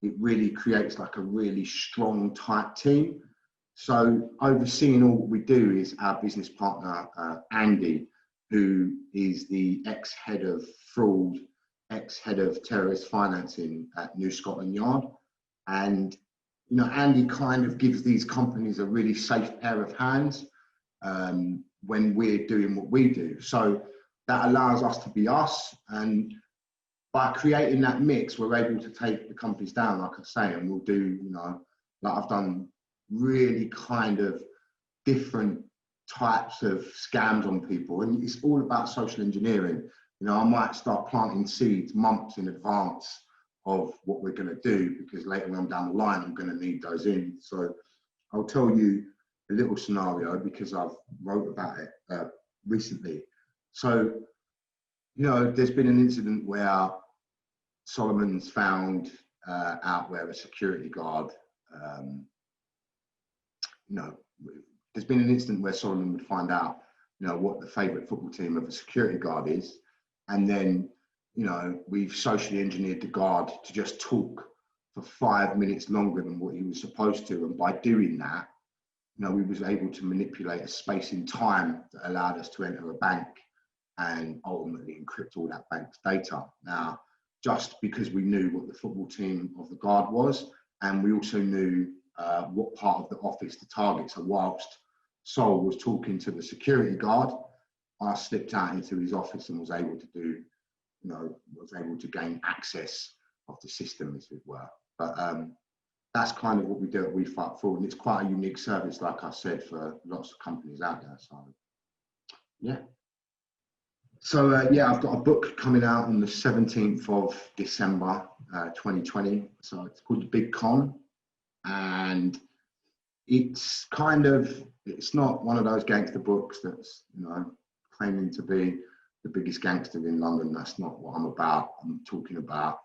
it really creates like a really strong, tight team. So overseeing all we do is our business partner, Andy, who is the ex-head of fraud, ex-head of terrorist financing at New Scotland Yard. And, you know, Andy kind of gives these companies a really safe pair of hands when we're doing what we do. So that allows us to be us. And by creating that mix, we're able to take the companies down, like I say, and we'll do, you know, like I've done really kind of different types of scams on people. And it's all about social engineering. You know, I might start planting seeds months in advance of what we're going to do, because later on down the line, I'm going to need those in. So I'll tell you a little scenario because I've wrote about it recently. So, you know, there's been an incident where Solomon's found out where a security guard, you know, there's been an incident where Solomon would find out, you know, what the favourite football team of a security guard is. And then, you know, we've socially engineered the guard to just talk for 5 minutes longer than what he was supposed to. And by doing that, you know, we was able to manipulate a space in time that allowed us to enter a bank and ultimately encrypt all that bank's data. Now, just because we knew what the football team of the guard was, and we also knew what part of the office to target. So whilst Sol was talking to the security guard, I slipped out into his office and was able to do, you know, was able to gain access of the system, as it were. But that's kind of what we do at We Fight Fraud, and it's quite a unique service, like I said, for lots of companies out there. So, yeah. So, yeah, I've got a book coming out on the 17th of December, 2020. So it's called The Big Con. And it's kind of, it's not one of those gangster books that's, you know, claiming to be the biggest gangster in London. That's not what I'm about. I'm talking about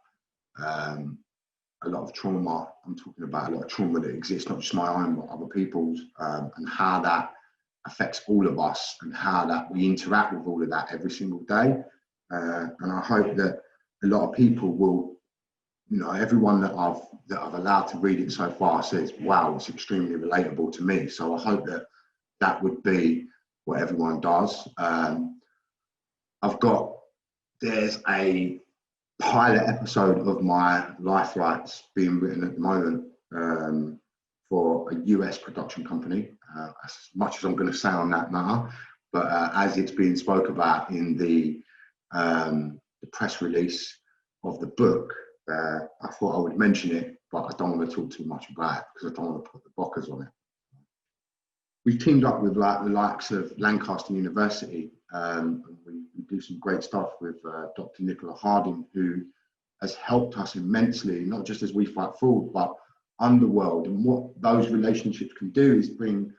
a lot of trauma. I'm talking about a lot of trauma that exists, not just my own, but other people's, and how that affects all of us, and how that we interact with all of that every single day. And I hope that a lot of people will, you know, everyone that I've allowed to read it so far says, wow, it's extremely relatable to me. So I hope that that would be what everyone does. There's a pilot episode of my Life Rights being written at the moment for a US production company. As much as I'm going to say on that matter, but as it's being spoke about in the press release of the book, I thought I would mention it, but I don't want to talk too much about it because I don't want to put the blockers on it. We've teamed up with like the likes of Lancaster University, and we do some great stuff with Dr Nicola Harding, who has helped us immensely, not just as we fight forward, but Underworld. And what those relationships can do is bring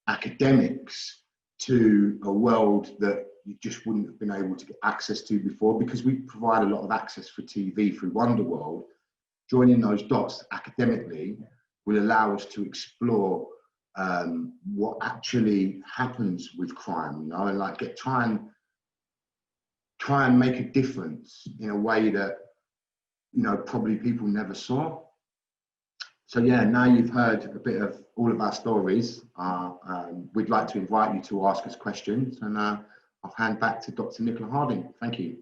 academics to a world that you just wouldn't have been able to get access to before, because we provide a lot of access for TV through Underworld. Joining those dots academically will allow us to explore what actually happens with crime, you know, and like try and make a difference in a way that, you know, probably people never saw. So yeah, now you've heard a bit of all of our stories. We'd like to invite you to ask us questions, and I'll hand back to Dr. Nicola Harding. Thank you.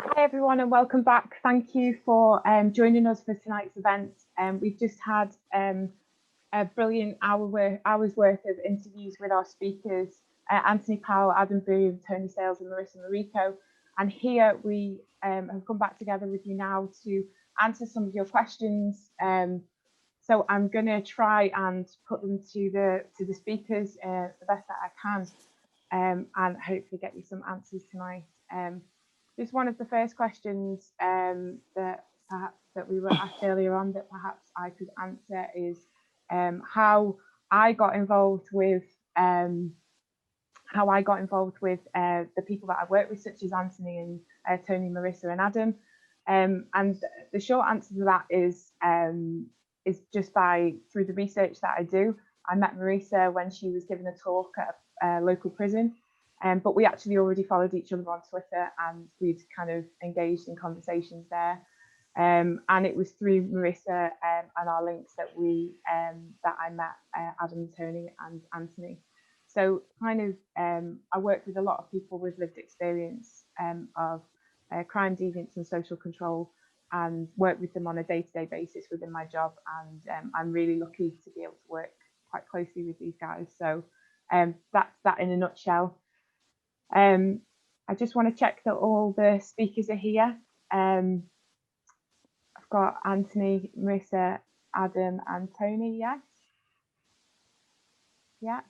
Hi everyone, and welcome back. Thank you for joining us for tonight's event. We've just had a brilliant hour's worth of interviews with our speakers, Anthony Powell, Adam Boome, Tony Sales and Marisa Merico. And here we have come back together with you now to answer some of your questions. So I'm going to try and put them to the speakers the best that I can, and hopefully get you some answers tonight. Just one of the first questions that we were asked earlier on that perhaps I could answer is how I got involved with the people that I work with, such as Anthony and Tony, Marisa and Adam. And the short answer to that is just through the research that I do. I met Marisa when she was giving a talk at a local prison, but we actually already followed each other on Twitter, and we'd kind of engaged in conversations there. And it was through Marisa and our links that I met Adam, Tony and Anthony. So kind of I work with a lot of people with lived experience of crime, deviance and social control, and work with them on a day-to-day basis within my job. And I'm really lucky to be able to work quite closely with these guys. So that's that in a nutshell. I just want to check that all the speakers are here. I've got Anthony, Marisa, Adam and Tony, yes? Yeah?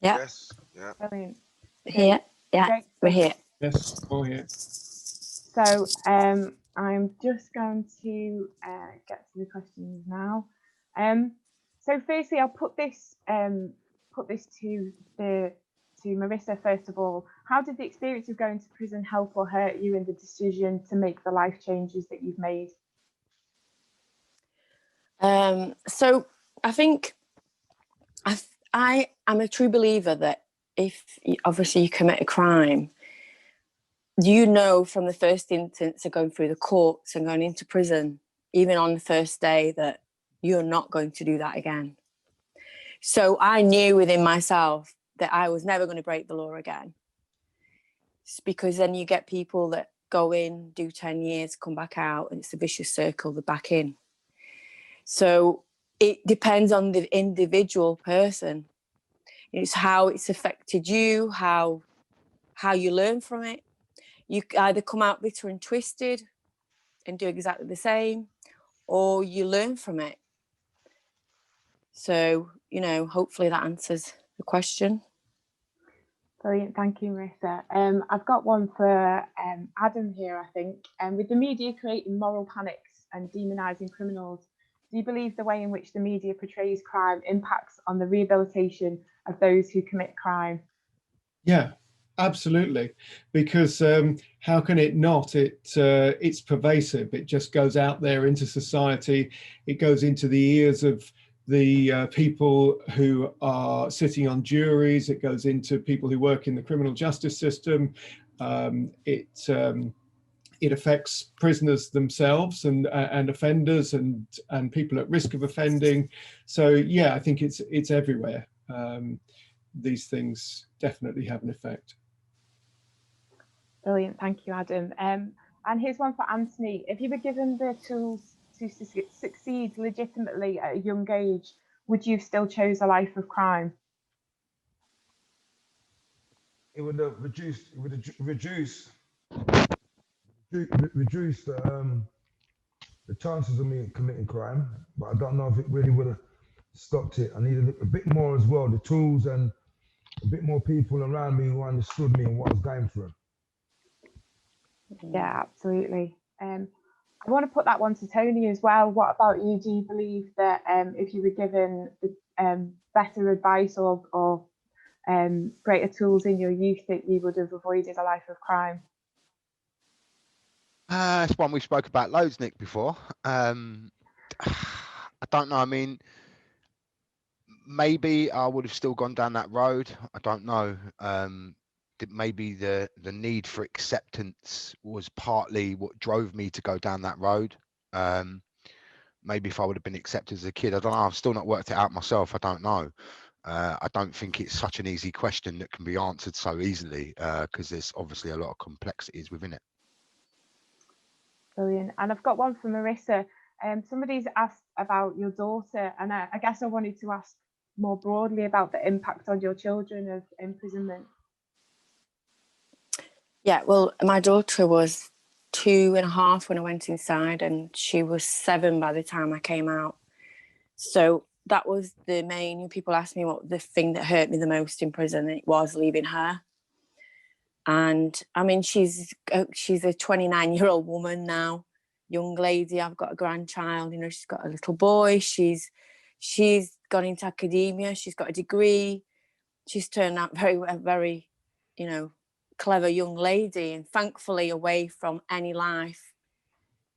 Yeah. Yes. Yeah. Brilliant. Here. Yeah, Great. we're here. Yes, all here. So I'm just going to get to the questions now. So firstly, I'll put this to Marisa first of all. How did the experience of going to prison help or hurt you in the decision to make the life changes that you've made? So I think I am a true believer that if obviously you commit a crime, you know from the first instance of going through the courts and going into prison, even on the first day, that you're not going to do that again. So I knew within myself that I was never going to break the law again. It's because then you get people that go in, do 10 years, come back out, and it's a vicious circle, they're back in. So it depends on the individual person. It's how it's affected you, how you learn from it. You either come out bitter and twisted and do exactly the same, or you learn from it. So, you know, hopefully that answers the question. Brilliant, thank you, Marisa. I've got one for Adam here, I think. With the media creating moral panics and demonising criminals, do you believe the way in which the media portrays crime impacts on the rehabilitation of those who commit crime? Yeah, absolutely. Because how can it not? It's pervasive. It just goes out there into society. It goes into the ears of the people who are sitting on juries. It goes into people who work in the criminal justice system. It affects prisoners themselves and offenders and people at risk of offending. So yeah, I think it's everywhere. These things definitely have an effect. Brilliant, thank you, Adam. And here's one for Anthony. If you were given the tools to succeed legitimately at a young age, would you still choose a life of crime? It would reduce the chances of me committing crime, but I don't know if it really would have stopped it. I needed a bit more as well, the tools and a bit more people around me who understood me and what I was going through. Yeah, absolutely. I want to put that one to Tony as well. What about you? Do you believe that if you were given better advice or greater tools in your youth, that you would have avoided a life of crime? It's one we spoke about loads, Nick, before. I don't know. I mean, maybe I would have still gone down that road. I don't know. Maybe the need for acceptance was partly what drove me to go down that road. Maybe if I would have been accepted as a kid, I don't know. I've still not worked it out myself. I don't know. I don't think it's such an easy question that can be answered so easily, because there's obviously a lot of complexities within it. Brilliant. And I've got one from Marisa. Somebody's asked about your daughter, and I guess I wanted to ask more broadly about the impact on your children of imprisonment. Yeah, well, my daughter was 2.5 when I went inside, and she was 7 by the time I came out. So that was the main. People asked me what the thing that hurt me the most in prison. It was leaving her. And I mean, she's a 29-year-old woman now, young lady. I've got a grandchild. You know, she's got a little boy. She's gone into academia. She's got a degree. She's turned out very, you know, clever young lady, and thankfully away from any life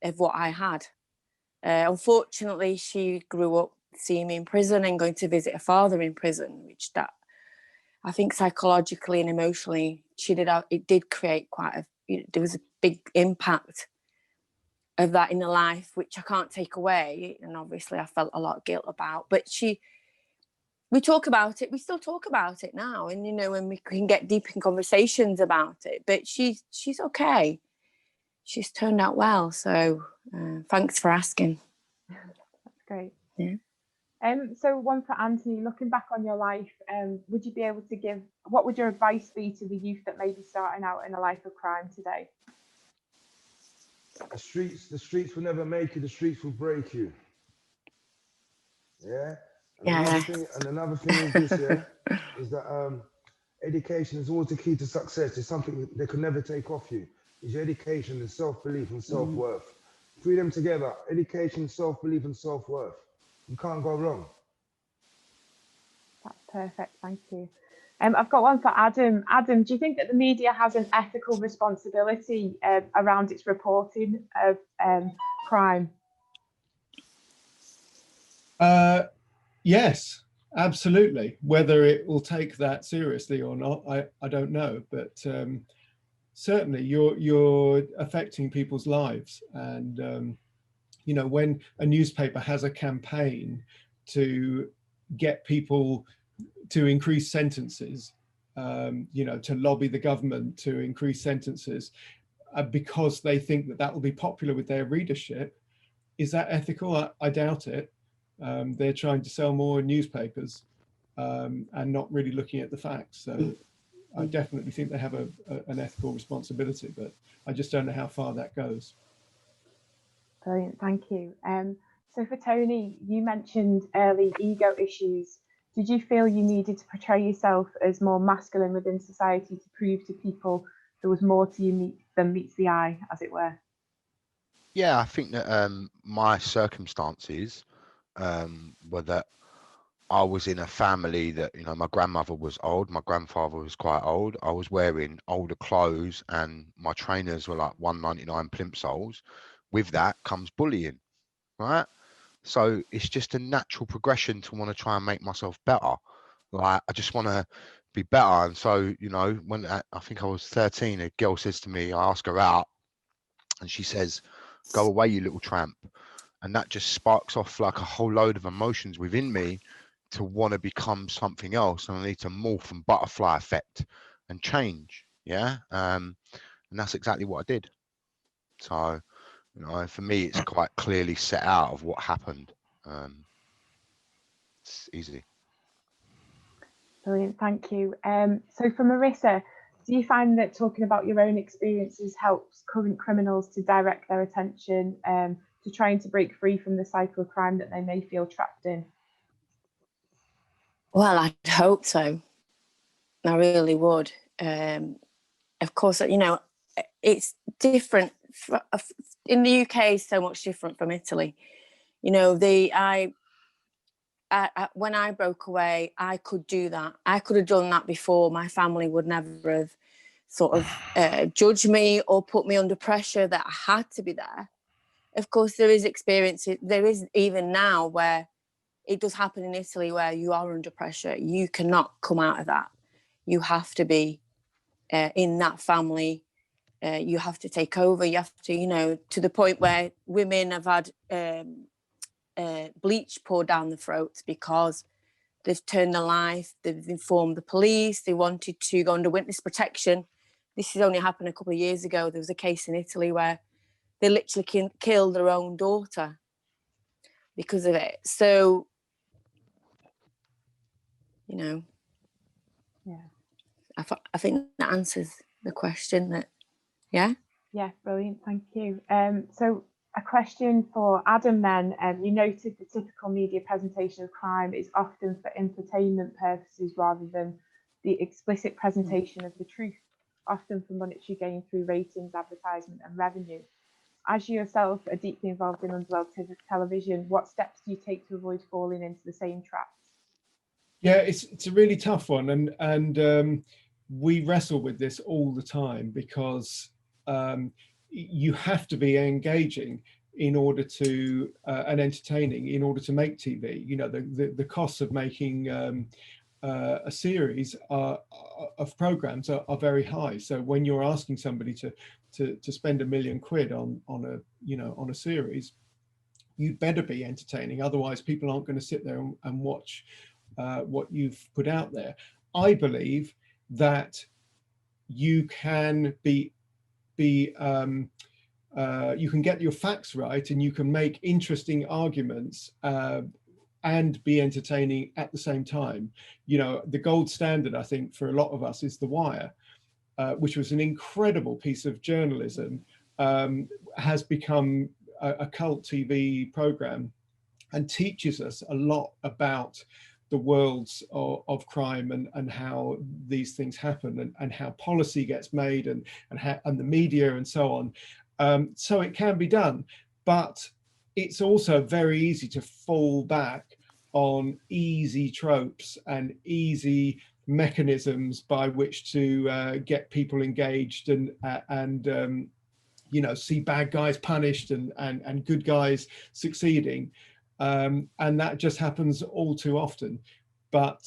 of what I had. Unfortunately, she grew up seeing me in prison and going to visit her father in prison, which that I think psychologically and emotionally it did create there was a big impact of that in her life, which I can't take away. And obviously I felt a lot of guilt about, but we talk about it. We still talk about it now. And, you know, when we can get deep in conversations about it, but she's okay. She's turned out well. So thanks for asking. That's great. Yeah. So one for Anthony, looking back on your life, would you be able to what would your advice be to the youth that may be starting out in a life of crime today? The streets will never make you, the streets will break you. Yeah? And another thing is this, yeah, is that education is always the key to success. It's something they could never take off you. It's your education and self-belief and self-worth. Put them together, education, self-belief and self-worth. You can't go wrong. That's perfect, thank you. I've got one for Adam. Adam, do you think that the media has an ethical responsibility around its reporting of crime? Yes, absolutely. Whether it will take that seriously or not, I don't know. But certainly you're affecting people's lives. And, you know, when a newspaper has a campaign to get people to increase sentences, you know, to lobby the government to increase sentences because they think that will be popular with their readership, is that ethical? I doubt it. They're trying to sell more newspapers and not really looking at the facts. So I definitely think they have an ethical responsibility, but I just don't know how far that goes. Brilliant, thank you. So for Tony, you mentioned early ego issues. Did you feel you needed to portray yourself as more masculine within society to prove to people there was more to you than meets the eye, as it were? Yeah, I think that my circumstances were that I was in a family that, you know, my grandmother was old, my grandfather was quite old. I was wearing older clothes and my trainers were like 199 plimsolls. With that comes bullying, right? So it's just a natural progression to want to try and make myself better. Like, I just want to be better. And so, you know, when I think I was 13, a girl says to me, I ask her out, and she says, "Go away, you little tramp." And that just sparks off like a whole load of emotions within me to want to become something else. And I need to morph and butterfly effect and change. Yeah. And that's exactly what I did. So, you know, for me, it's quite clearly set out of what happened. It's easy. Brilliant, thank you. So for Marisa, do you find that talking about your own experiences helps current criminals to direct their attention to trying to break free from the cycle of crime that they may feel trapped in? Well, I'd hope so. I really would. Of course, you know, it's different. In the UK, it's so much different from Italy. You know, when I broke away, I could do that. I could have done that before. My family would never have sort of judged me or put me under pressure that I had to be there. Of course, there is experience. There is even now where it does happen in Italy where you are under pressure. You cannot come out of that. You have to be in that family. You have to take over. You have to, you know, to the point where women have had bleach poured down the throats because they've turned their life. They've informed the police. They wanted to go under witness protection. This has only happened a couple of years ago. There was a case in Italy where they literally killed their own daughter because of it. So, you know, yeah, I think that answers the question. That, yeah. Yeah, brilliant. Thank you. So a question for Adam then. You noted the typical media presentation of crime is often for entertainment purposes rather than the explicit presentation of the truth, often for monetary gain through ratings, advertisement and revenue. As you yourself are deeply involved in Underworld television, what steps do you take to avoid falling into the same traps? Yeah, it's a really tough one, and we wrestle with this all the time because you have to be engaging in order to and entertaining in order to make TV. You know, the costs of making a series of programs are very high. So when you're asking somebody to spend £1 million on a series, you'd better be entertaining. Otherwise, people aren't going to sit there and watch what you've put out there. I believe that you can you can get your facts right, and you can make interesting arguments and be entertaining at the same time. You know, the gold standard, I think, for a lot of us is The Wire, which was an incredible piece of journalism, has become a cult TV program and teaches us a lot about the worlds of crime and how these things happen and how policy gets made and the media and so on. So it can be done, but it's also very easy to fall back on easy tropes and easy mechanisms by which to get people engaged and you know, see bad guys punished and good guys succeeding. And that just happens all too often. But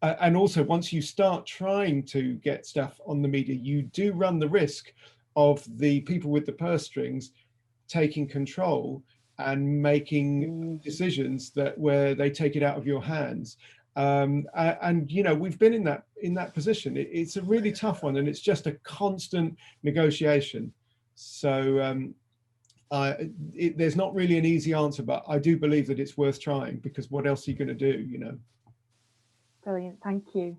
and also, once you start trying to get stuff on the media, you do run the risk of the people with the purse strings taking control and making decisions where they take it out of your hands. And you know, we've been in that position. It's a really tough one, and it's just a constant negotiation. So there's not really an easy answer, but I do believe that it's worth trying, because what else are you going to do, you know? Brilliant, thank you.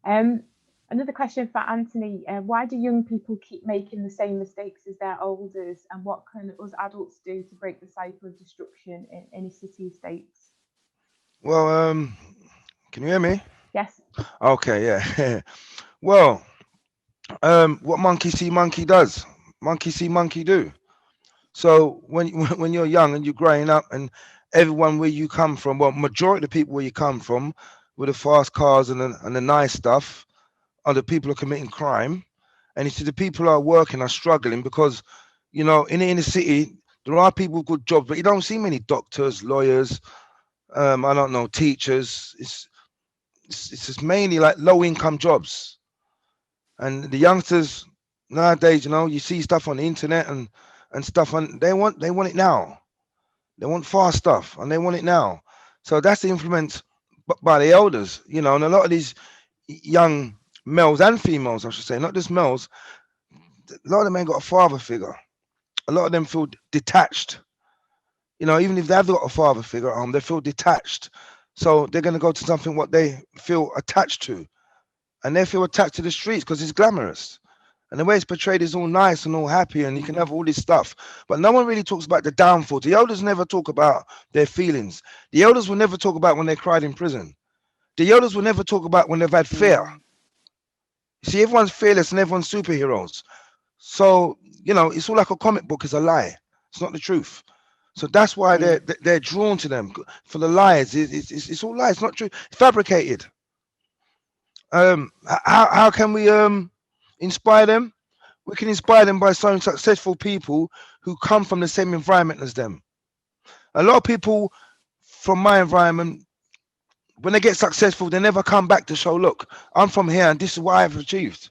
Another question for Anthony. Why do young people keep making the same mistakes as their elders, and what can us adults do to break the cycle of destruction in inner city estates? Well, can you hear me? Yes. Okay, yeah. Well, what monkey see, monkey does. Monkey see, monkey do. So when you're young and you're growing up, and everyone where you come from, well, majority of the people where you come from with the fast cars and the nice stuff are the people who are committing crime. And you see the people who are working are struggling because, you know, in the inner city, There are people with good jobs, but you don't see many doctors, lawyers, I don't know, teachers. It's just mainly like low income jobs. And the youngsters nowadays, you know, you see stuff on the internet and stuff, and they want it now. They want fast stuff and they want it now. So that's the influence by the elders, you know, and a lot of these young males and females, I should say, not just males, a lot of them ain't got a father figure. A lot of them feel detached. You know, even if they have got a father figure at home, they feel detached. So they're going to go to something what they feel attached to. And they feel attached to the streets because it's glamorous. And the way it's portrayed is all nice and all happy, and you can have all this stuff. But no one really talks about the downfall. The elders never talk about their feelings. The elders will never talk about when they cried in prison. The elders will never talk about when they've had fear. You see, everyone's fearless and everyone's superheroes. So, you know, it's all like a comic book is a lie. It's not the truth. So that's why they're drawn to them for the lies. It's all lies. It's not true. It's fabricated. How can we inspire them? We can inspire them by showing successful people who come from the same environment as them. A lot of people from my environment, when they get successful, they never come back to show, look, I'm from here and this is what I've achieved.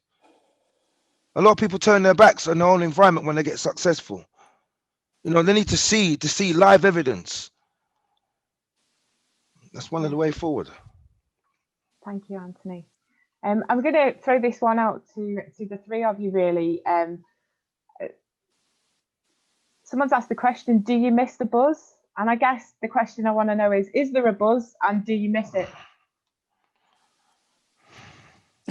A lot of people turn their backs on their own environment when they get successful. You know, they need to see live evidence. That's one of the way forward. Thank you, Anthony. I'm going to throw this one out to the three of you, really. Someone's asked the question, do you miss the buzz? And I guess the question I want to know is there a buzz and do you miss it?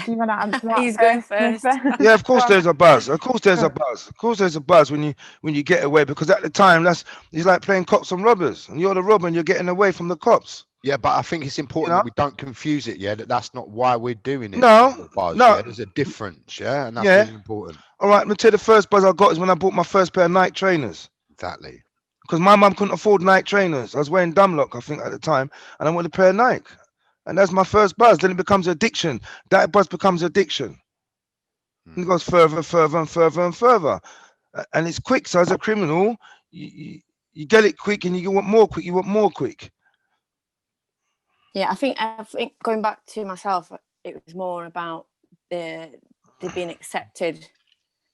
Do you want to answer that? He's going first. Yeah, of course there's a buzz. Of course there's a buzz. Of course there's a buzz when you get away, because at the time it's like playing cops and robbers, and you're the robber and you're getting away from the cops. Yeah, but I think it's important that we don't confuse it. Yeah, that's not why we're doing it. No, buzz, no. Yeah? There's a difference. Yeah, and that's really important. All right, let me tell you, the first buzz I got is when I bought my first pair of Nike trainers. Exactly. Because my mum couldn't afford Nike trainers. I was wearing Dunlop, I think, at the time, and I wanted a pair of Nike. And that's my first buzz. Then it becomes addiction. That buzz becomes addiction. It goes further and further and further and further. And it's quick. So as a criminal, you get it quick and you want more quick. You want more quick. Yeah, I think going back to myself, it was more about the being accepted.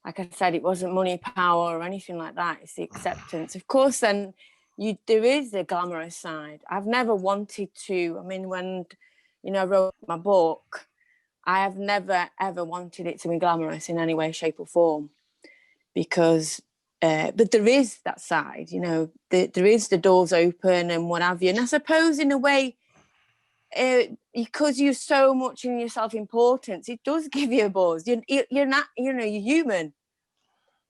Like I said, it wasn't money, power, or anything like that. It's the acceptance. Of course, then there is a glamorous side. I've never wanted to. I mean, when I wrote my book, I have never ever wanted it to be glamorous in any way, shape, or form, because. But there is that side. There is the doors open and what have you. And I suppose in a way, because you're so much in your self-importance, it does give you a buzz. You're not, you're human.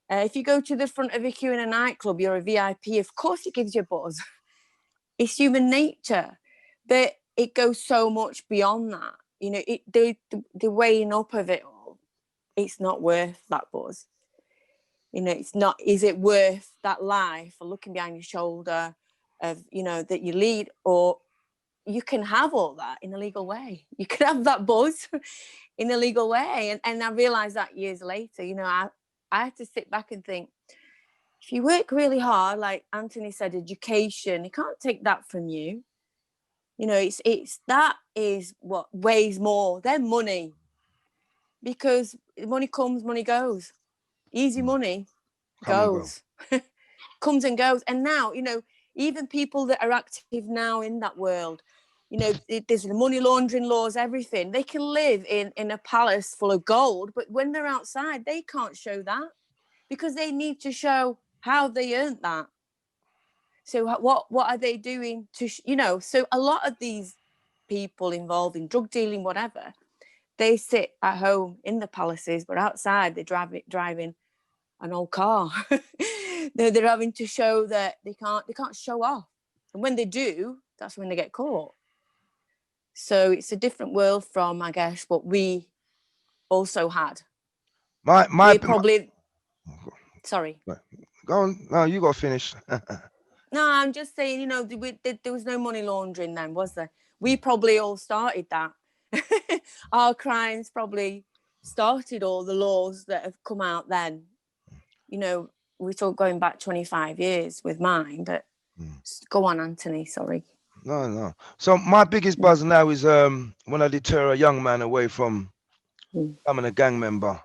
If you go to the front of a queue in a nightclub, you're a VIP. Of course, it gives you a buzz. It's human nature, but it goes so much beyond that. The weighing up of it all, it's not worth that buzz. It's not. Is it worth that life or looking behind your shoulder of that you lead, or you can have all that in a legal way. You can have that buzz in a legal way. And I realised that years later, I had to sit back and think, if you work really hard, like Anthony said, education, you can't take that from you. It's that is what weighs more than money, because money comes, money goes. Easy money goes, comes and goes. And now, even people that are active now in that world, there's the money laundering laws, everything. They can live in a palace full of gold, but when they're outside, they can't show that, because they need to show how they earned that. So what are they doing to, so a lot of these people involved in drug dealing, whatever, they sit at home in the palaces, but outside they're driving an old car. They're having to show that they can't show off. And when they do, that's when they get caught. So it's a different world from, I guess, what we also had. Sorry. Go on. No, you got to finish. No, I'm just saying, there was no money laundering then, was there? We probably all started that. Our crimes probably started all the laws that have come out then. we talk going back 25 years with mine, but go on, Anthony, sorry. No. So my biggest buzz now is when I deter a young man away from becoming a gang member.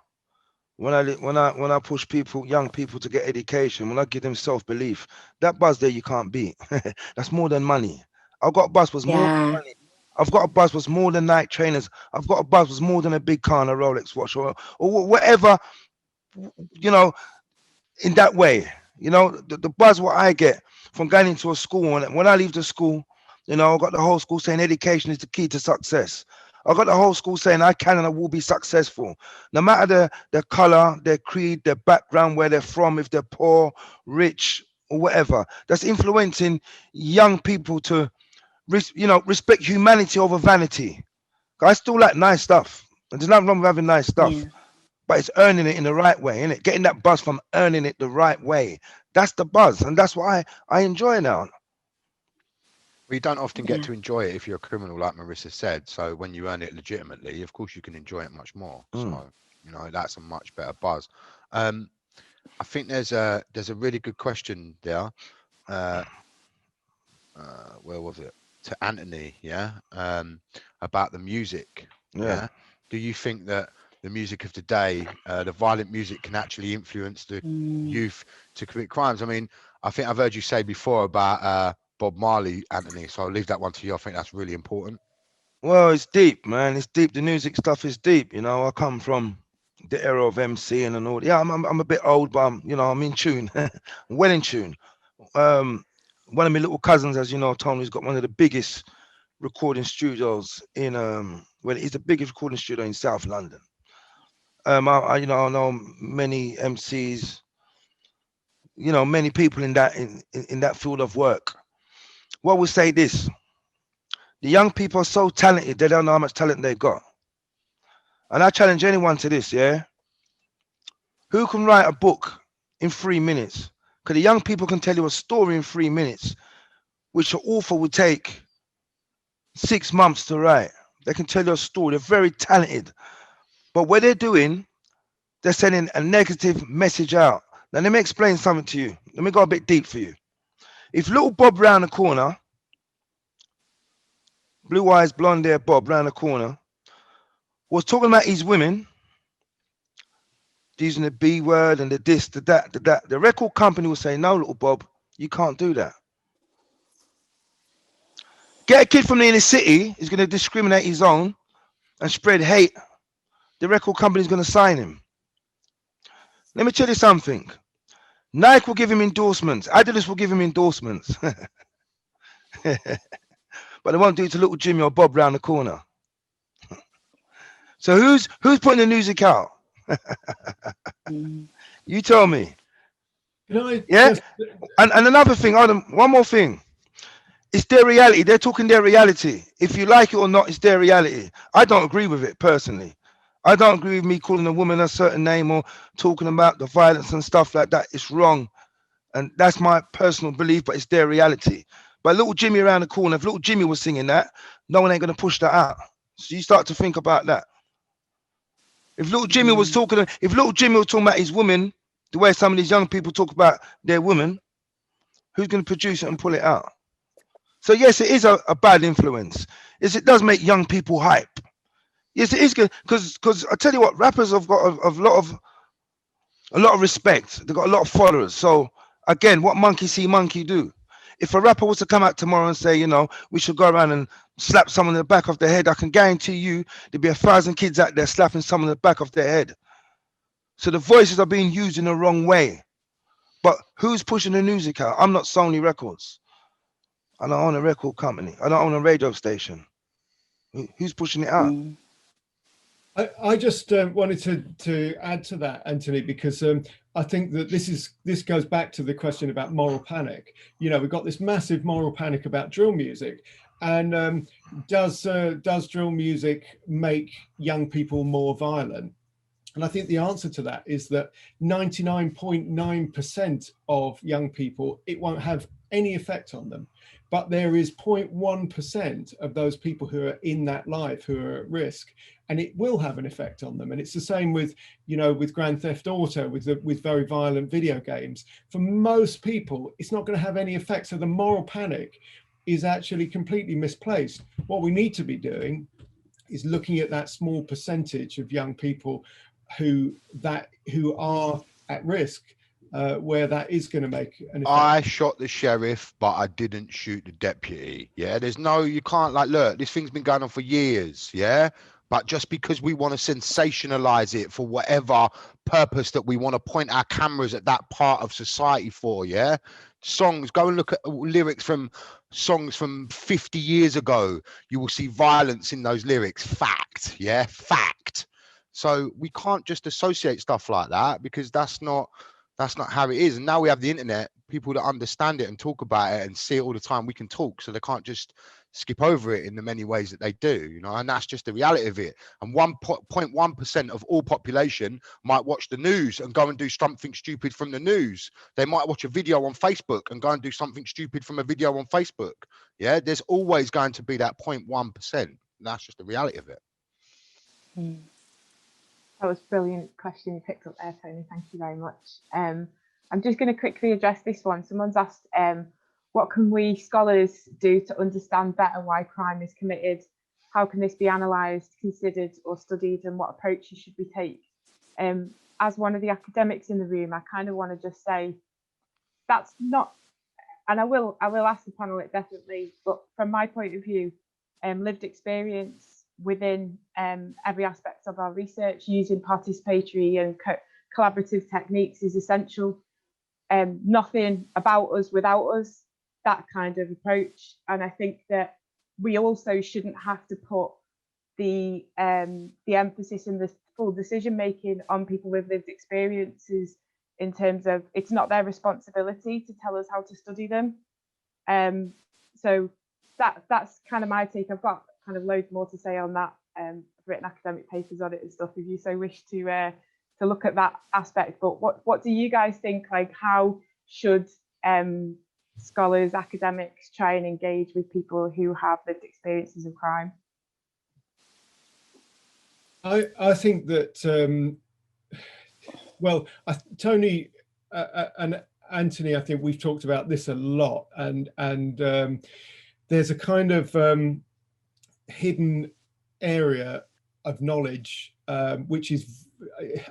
When I push young people to get education, when I give them self-belief, that buzz there you can't beat. That's more than money. I've got a buzz was more than money. I've got a buzz was more than night trainers. I've got a buzz was more than a big car and a Rolex watch or whatever, you know, in that way. You know, the buzz what I get from going into a school, and when I leave the school, you know, I got the whole school saying education is the key to success. I got the whole school saying I can and I will be successful, no matter their color, their creed, their background, where they're from, if they're poor, rich, or whatever. That's influencing young people to, you know, respect humanity over vanity. I still like nice stuff, and there's nothing wrong with having nice stuff. Yeah. But it's earning it in the right way, isn't it? Getting that buzz from earning it the right way. That's the buzz, and that's what I enjoy now. Well, you don't often get to enjoy it if you're a criminal, like Marisa said. So when you earn it legitimately, of course you can enjoy it much more. So, you know, that's a much better buzz. I think there's a really good question there. Where was it? To Anthony, about the music. Yeah. Do you think that the music of today, the violent music, can actually influence the youth to commit crimes? I mean, I think I've heard you say before about Bob Marley, Anthony, so I'll leave that one to you. I think that's really important. Well, it's deep, man. It's deep. The music stuff is deep. You know, I come from the era of MCing and all. Yeah, I'm a bit old, but I'm in tune, well in tune. One of my little cousins, as you know, Tony's got one of the biggest recording studios in well, it's the biggest recording studio in South London. I know many MCs, you know, many people in that field of work. What will say this: the young people are so talented, they don't know how much talent they've got. And I challenge anyone to this, yeah? Who can write a book in 3 minutes? Because the young people can tell you a story in 3 minutes, which an author would take 6 months to write. They can tell you a story. They're very talented. But what they're doing, they're sending a negative message out. Now, let me explain something to you. Let me go a bit deep for you. If little Bob round the corner, blue eyes, blonde hair Bob round the corner, was talking about his women, using the B word and the this, the that, the record company will say, no, little Bob, you can't do that. Get a kid from the inner city who's going to discriminate his own and spread hate. The record company is going to sign him. Let me tell you something. Nike will give him endorsements. Adidas will give him endorsements. But they won't do it to little Jimmy or Bob round the corner. So who's putting the music out? You tell me. Yeah. And another thing, one more thing. It's their reality. They're talking their reality. If you like it or not, it's their reality. I don't agree with it personally. I don't agree with me calling a woman a certain name or talking about the violence and stuff like that. It's wrong. And that's my personal belief, but it's their reality. But little Jimmy around the corner, if little Jimmy was singing that, no one ain't going to push that out. So you start to think about that. If little Jimmy was talking about his woman, the way some of these young people talk about their women, who's going to produce it and pull it out? So yes, it is a bad influence. Yes, it does make young people hype. Yes, it is good because I tell you what, rappers have got a lot of respect. They've got a lot of followers. So again, what monkey see, monkey do. If a rapper was to come out tomorrow and say, you know, we should go around and slap someone in the back of the head, I can guarantee you there'd be 1,000 kids out there slapping someone in the back of their head. So the voices are being used in the wrong way. But who's pushing the music out? I'm not Sony Records. I don't own a record company. I don't own a radio station. Who's pushing it out? I just wanted to add to that, Anthony, because I think that this goes back to the question about moral panic. You know, we've got this massive moral panic about drill music, and does drill music make young people more violent? And I think the answer to that is that 99.9% of young people, it won't have any effect on them. But there is 0.1% of those people who are in that life who are at risk, and it will have an effect on them. And it's the same with, you know, with Grand Theft Auto, with very violent video games. For most people, it's not going to have any effect. So the moral panic is actually completely misplaced. What we need to be doing is looking at that small percentage of young people who are at risk, where that is going to make an effect. I shot the sheriff, but I didn't shoot the deputy. Yeah, there's no, you can't, like, look, this thing's been going on for years. Yeah, but just because we want to sensationalize it for whatever purpose that we want to point our cameras at that part of society for, yeah, songs, go and look at lyrics from songs from 50 years ago. You will see violence in those lyrics. Fact. Yeah, fact. So we can't just associate stuff like that, because that's not how it is. And now we have the internet, people that understand it and talk about it and see it all the time, we can talk, so they can't just skip over it in the many ways that they do, you know. And that's just the reality of it. And 1.1% of all population might watch the news and go and do something stupid from the news. They might watch a video on Facebook and go and do something stupid from a video on Facebook. Yeah, there's always going to be that 0.1%. That's just the reality of it. That was a brilliant question you picked up there, Tony. Thank you very much. I'm just going to quickly address this one. Someone's asked, what can we scholars do to understand better why crime is committed? How can this be analysed, considered or studied, and what approaches should we take? As one of the academics in the room, I kind of want to just say that's not, and I will ask the panel it definitely, but from my point of view, lived experience within every aspect of our research, using participatory and collaborative techniques is essential. Nothing about us without us, that kind of approach. And I think that we also shouldn't have to put the emphasis and the full decision making on people with lived experiences, in terms of it's not their responsibility to tell us how to study them. So that's kind of my take. I've got kind of loads more to say on that. I've written academic papers on it and stuff, if you so wish to look at that aspect. But what do you guys think? Like, how should scholars, academics try and engage with people who have lived experiences of crime? I think that Tony and Anthony, I think we've talked about this a lot, and there's a kind of hidden area of knowledge, which is,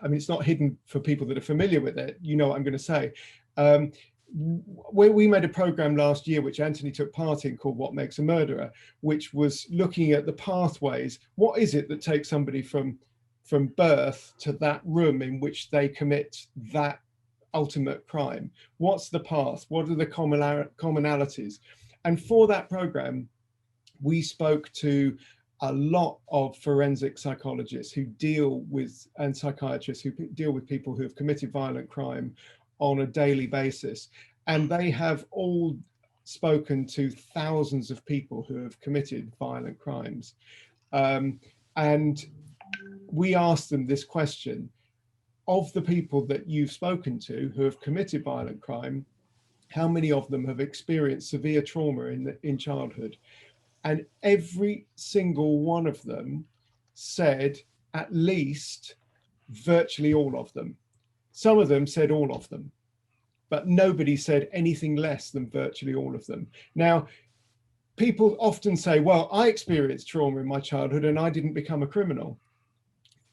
I mean, it's not hidden for people that are familiar with it. You know what I'm going to say. We made a program last year, which Anthony took part in, called What Makes a Murderer, which was looking at the pathways. What is it that takes somebody from birth to that room in which they commit that ultimate crime? What's the path? What are the commonalities? And for that program, we spoke to a lot of forensic psychologists who deal with, and psychiatrists who deal with people who have committed violent crime on a daily basis. And they have all spoken to thousands of people who have committed violent crimes. And we asked them this question: of the people that you've spoken to who have committed violent crime, how many of them have experienced severe trauma in childhood? And every single one of them said at least virtually all of them. Some of them said all of them, but nobody said anything less than virtually all of them. Now, people often say, well, I experienced trauma in my childhood and I didn't become a criminal.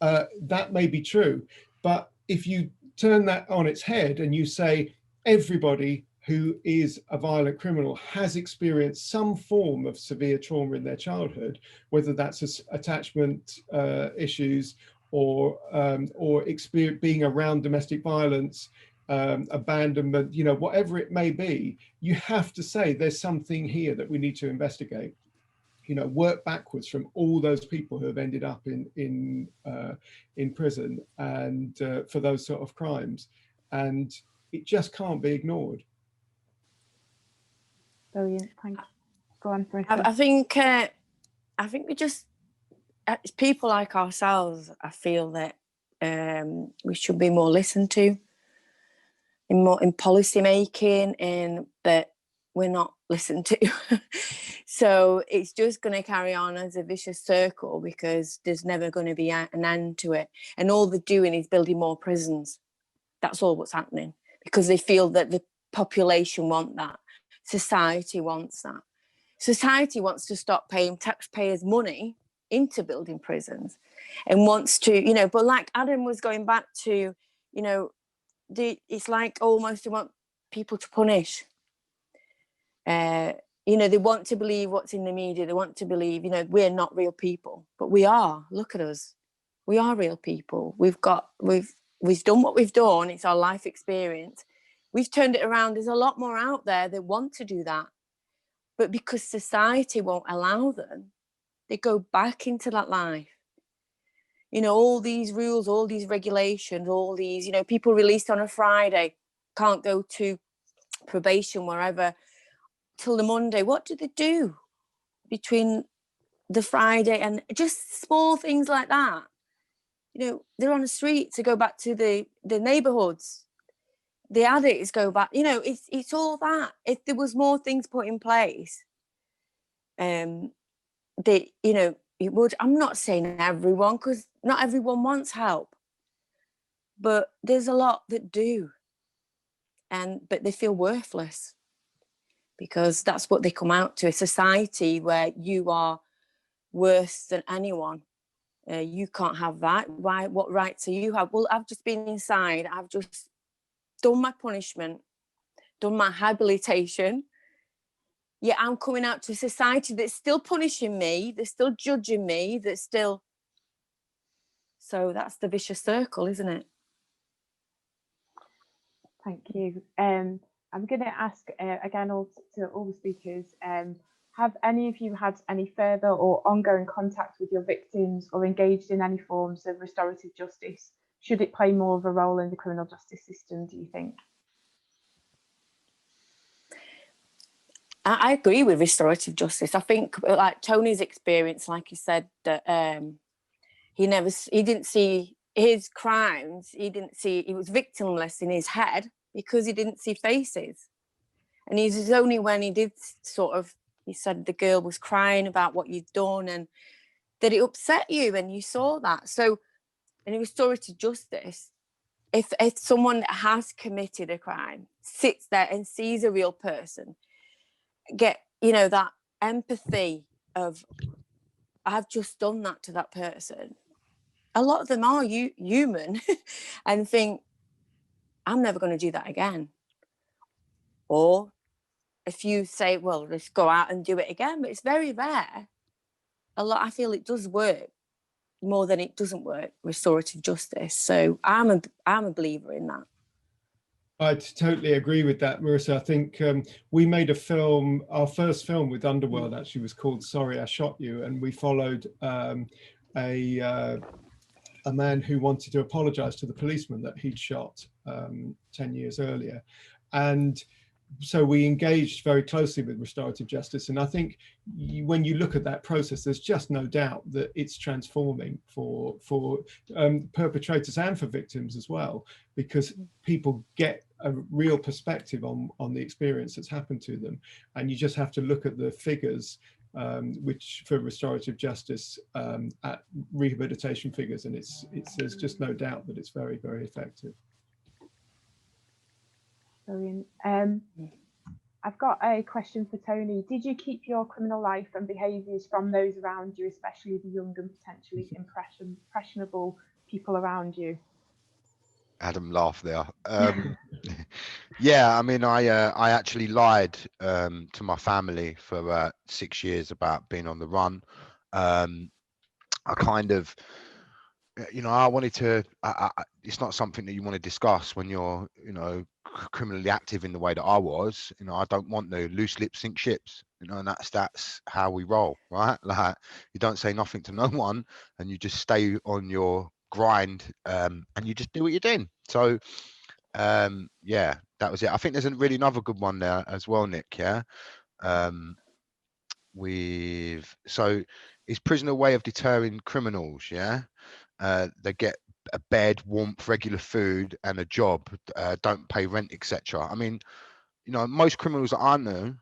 That may be true, but if you turn that on its head and you say everybody who is a violent criminal has experienced some form of severe trauma in their childhood, whether that's attachment issues or being around domestic violence, abandonment, you know, whatever it may be, you have to say there's something here that we need to investigate. You know, work backwards from all those people who have ended up in prison and for those sort of crimes, and it just can't be ignored. Brilliant, thanks. Go on, Marisa. I think we just, as people like ourselves, I feel that we should be more listened to in policy making, and that we're not listened to. So it's just going to carry on as a vicious circle, because there's never going to be an end to it. And all they're doing is building more prisons. That's all what's happening, because they feel that the population want that. Society wants that. Society wants to stop paying taxpayers' money into building prisons, and wants to, you know, but like Adam was going back to, you know, it's like almost they want people to punish. You know, they want to believe what's in the media. They want to believe, you know, we're not real people, but we are. Look at us. We are real people. We've done what we've done. It's our life experience. We've turned it around. There's a lot more out there that want to do that. But because society won't allow them, they go back into that life. You know, all these rules, all these regulations, all these, you know, people released on a Friday can't go to probation, wherever, till the Monday. What do they do between the Friday and just small things like that? You know, they're on the street to go back to the neighborhoods. The addicts go back. You know, it's all that. If there was more things put in place, they, you know, it would. I'm not saying everyone, because not everyone wants help, but there's a lot that do, but they feel worthless, because that's what they come out to, a society where you are worse than anyone. You can't have that. Why? What rights do you have? Well, I've just been inside. I've just done my punishment, done my habilitation. Yet I'm coming out to a society that's still punishing me, that's still judging me, that's still... So that's the vicious circle, isn't it? Thank you. I'm going to ask again to all the speakers, have any of you had any further or ongoing contact with your victims, or engaged in any forms of restorative justice? Should it play more of a role in the criminal justice system, do you think? I agree with restorative justice. I think, like Tony's experience, like he said, that he didn't see his crimes. He was victimless in his head because he didn't see faces. And it was only when he did he said the girl was crying about what you'd done, and that it upset you, and you saw that. So, in restorative justice, if someone that has committed a crime sits there and sees a real person, get, you know, that empathy of, I've just done that to that person. A lot of them are human and think, I'm never going to do that again. Or if you say, well, let's go out and do it again, but it's very rare. I feel it does work more than it doesn't work, restorative justice. So I'm a believer in that. I totally agree with that, Marisa. I think we made a film, our first film with Underworld actually was called Sorry I Shot You, and we followed a man who wanted to apologize to the policeman that he'd shot 10 years earlier. And so we engaged very closely with restorative justice. And I think when you look at that process, there's just no doubt that it's transforming for perpetrators and for victims as well, because people get a real perspective on the experience that's happened to them. And you just have to look at the figures, which for restorative justice, at rehabilitation figures, and there's just no doubt that it's very, very effective. Brilliant. I've got a question for Tony. Did you keep your criminal life and behaviours from those around you, especially the young and potentially impressionable people around you? Adam laughed there. Yeah, I mean, I actually lied to my family for 6 years about being on the run. I kind of, you know, I wanted to, it's not something that you want to discuss when you're, you know, criminally active in the way that I was. You know, I don't want the loose lips sink ships, you know, and that's how we roll, right? Like, you don't say nothing to no one, and you just stay on your grind, and you just do what you're doing. So yeah, that was it. I think there's really another good one there as well, Nick. Yeah. So is prison a way of deterring criminals? Yeah. They get a bed, warmth, regular food, and a job, don't pay rent, etc. I mean, you know, most criminals that I know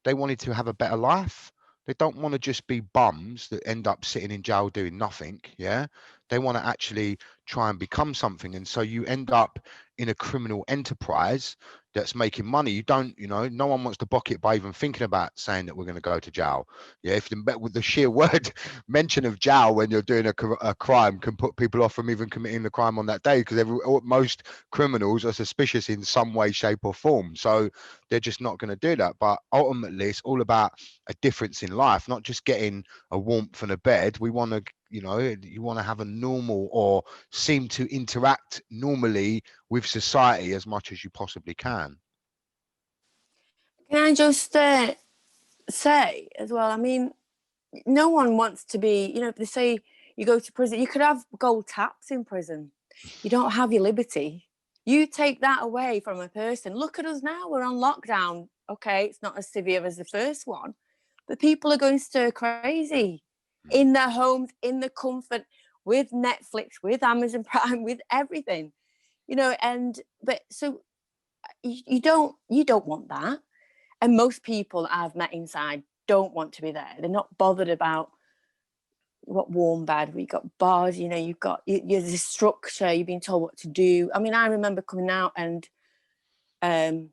They wanted to have a better life. They don't want to just be bums that end up sitting in jail doing nothing. Yeah. They want to actually try and become something. And so you end up in a criminal enterprise that's making money. You don't, no one wants to book it by even thinking about saying that we're going to go to jail. Yeah. If with the sheer word mention of jail when you're doing a crime can put people off from even committing the crime on that day, because most criminals are suspicious in some way, shape or form. So they're just not going to do that. But ultimately, it's all about a difference in life, not just getting a warmth and a bed. We want to, you want to have a normal or seem to interact normally with society as much as you possibly can. Can I just say as well, I mean, no one wants to be, they say you go to prison, you could have gold taps in prison. You don't have your liberty. You take that away from a person. Look at us now, we're on lockdown. Okay, it's not as severe as the first one, but people are going stir crazy in their homes, in the comfort, with Netflix, with Amazon Prime, with everything, but so you don't want that. And most people I've met inside don't want to be there. They're not bothered about what warm bed. We've got bars, you've got you're the structure, you've been told what to do. I mean, I remember coming out and I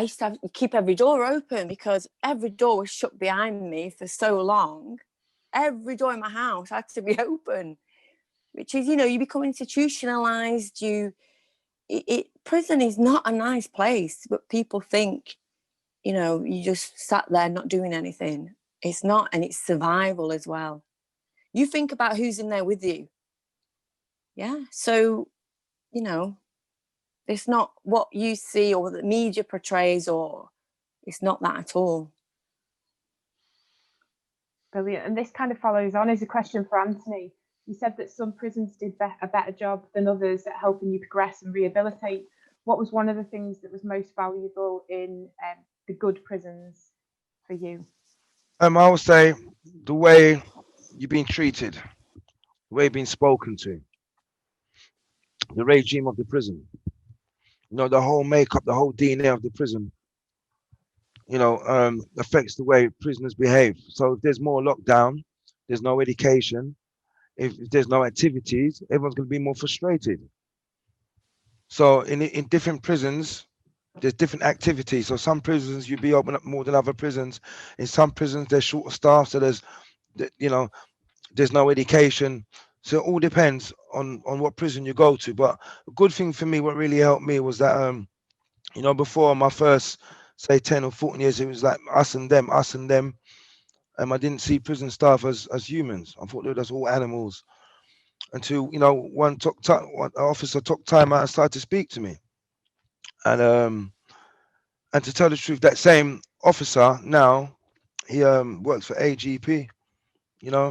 used to keep every door open because every door was shut behind me for so long. Every door in my house had to be open, which is, you become institutionalized. Prison is not a nice place, but people think, you just sat there not doing anything. It's not, and it's survival as well. You think about who's in there with you. Yeah. So, it's not what you see or the media portrays, or it's not that at all. Brilliant. And this kind of follows on as a question for Anthony. You said that some prisons did a better job than others at helping you progress and rehabilitate. What was one of the things that was most valuable in the good prisons for you? I would say the way you've been treated, the way you've been spoken to, the regime of the prison, the whole makeup, the whole DNA of the prison, affects the way prisoners behave. So if there's more lockdown, there's no education, if there's no activities, everyone's going to be more frustrated. So in different prisons, there's different activities. So some prisons you'd be open up more than other prisons. In some prisons they're short of staff, so there's no education. So it all depends on what prison you go to. But a good thing for me, what really helped me was that before my first say 10 or 14 years, it was like us and them. I didn't see prison staff as humans. I thought they were just all animals. Until one officer took time out and started to speak to me. And to tell the truth, that same officer now, he works for AGP.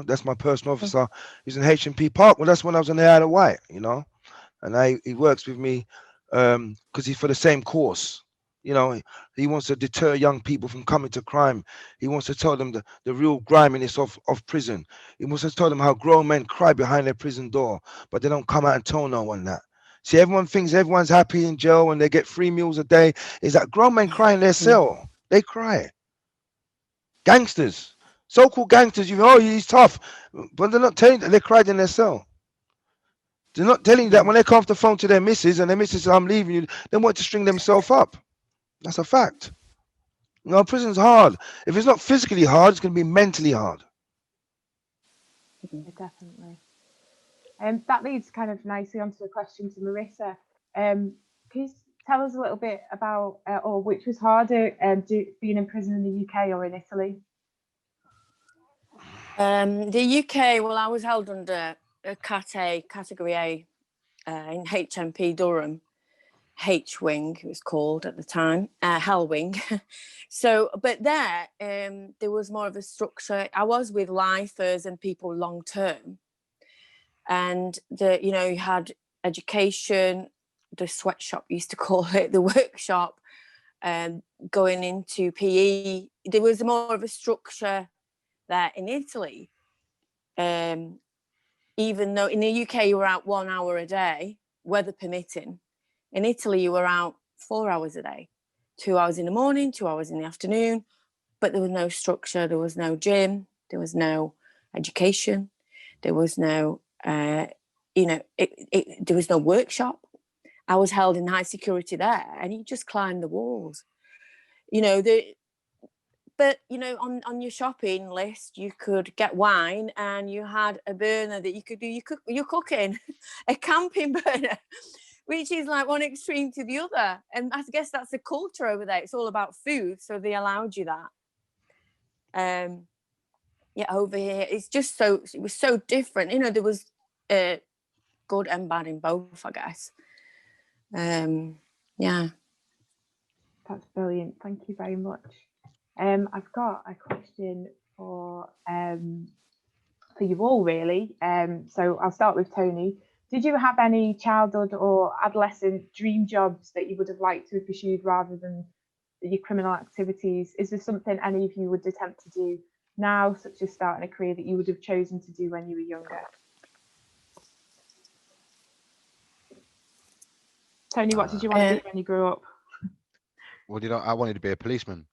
That's my personal officer. He's in H&P Park. Well, that's when I was in the Isle of Wight. And he works with me because he's for the same course. He wants to deter young people from coming to crime. He wants to tell them the real griminess of prison. He wants to tell them how grown men cry behind their prison door, but they don't come out and tell no one that. See, everyone thinks everyone's happy in jail and they get 3 meals a day. Is that grown men cry in their cell? They cry. Gangsters, so-called gangsters, he's tough, but they're not telling you that they cried in their cell. They're not telling you that when they come off the phone to their missus and their missus says, I'm leaving you, they want to string themselves up. That's a fact. Prison's hard. If it's not physically hard, it's going to be mentally hard. Yeah, definitely. That leads kind of nicely onto a question to Marisa. Can you tell us a little bit about, or which was harder, being in prison in the UK or in Italy? The UK, well, I was held under a category A in HMP Durham. H-wing, it was called at the time, Hell wing. So, but there was more of a structure. I was with lifers and people long term, and you had education, the sweatshop used to call it, the workshop, going into PE. There was more of a structure there. In Italy, even though in the UK you were out 1 hour a day, weather permitting. In Italy, you were out 4 hours a day, 2 hours in the morning, 2 hours in the afternoon, but there was no structure, there was no gym, there was no education, there was no, you know, there was no workshop. I was held in high security there, and you just climbed the walls. You know, but you know, on your shopping list, you could get wine, and you had a burner that you could do your cooking, a camping burner, which is like one extreme to the other. And I guess that's the culture over there. It's all about food, so they allowed you that. Yeah, over here it's just it was so different. You know, there was good and bad in both, I guess. Yeah. That's brilliant. Thank you very much. I've got a question for you all, really. So I'll start with Tony. Did you have any childhood or adolescent dream jobs that you would have liked to have pursued rather than your criminal activities? Is there something any of you would attempt to do now, such as starting a career, that you would have chosen to do when you were younger? Tony, what did you want to be when you grew up? Well, I wanted to be a policeman.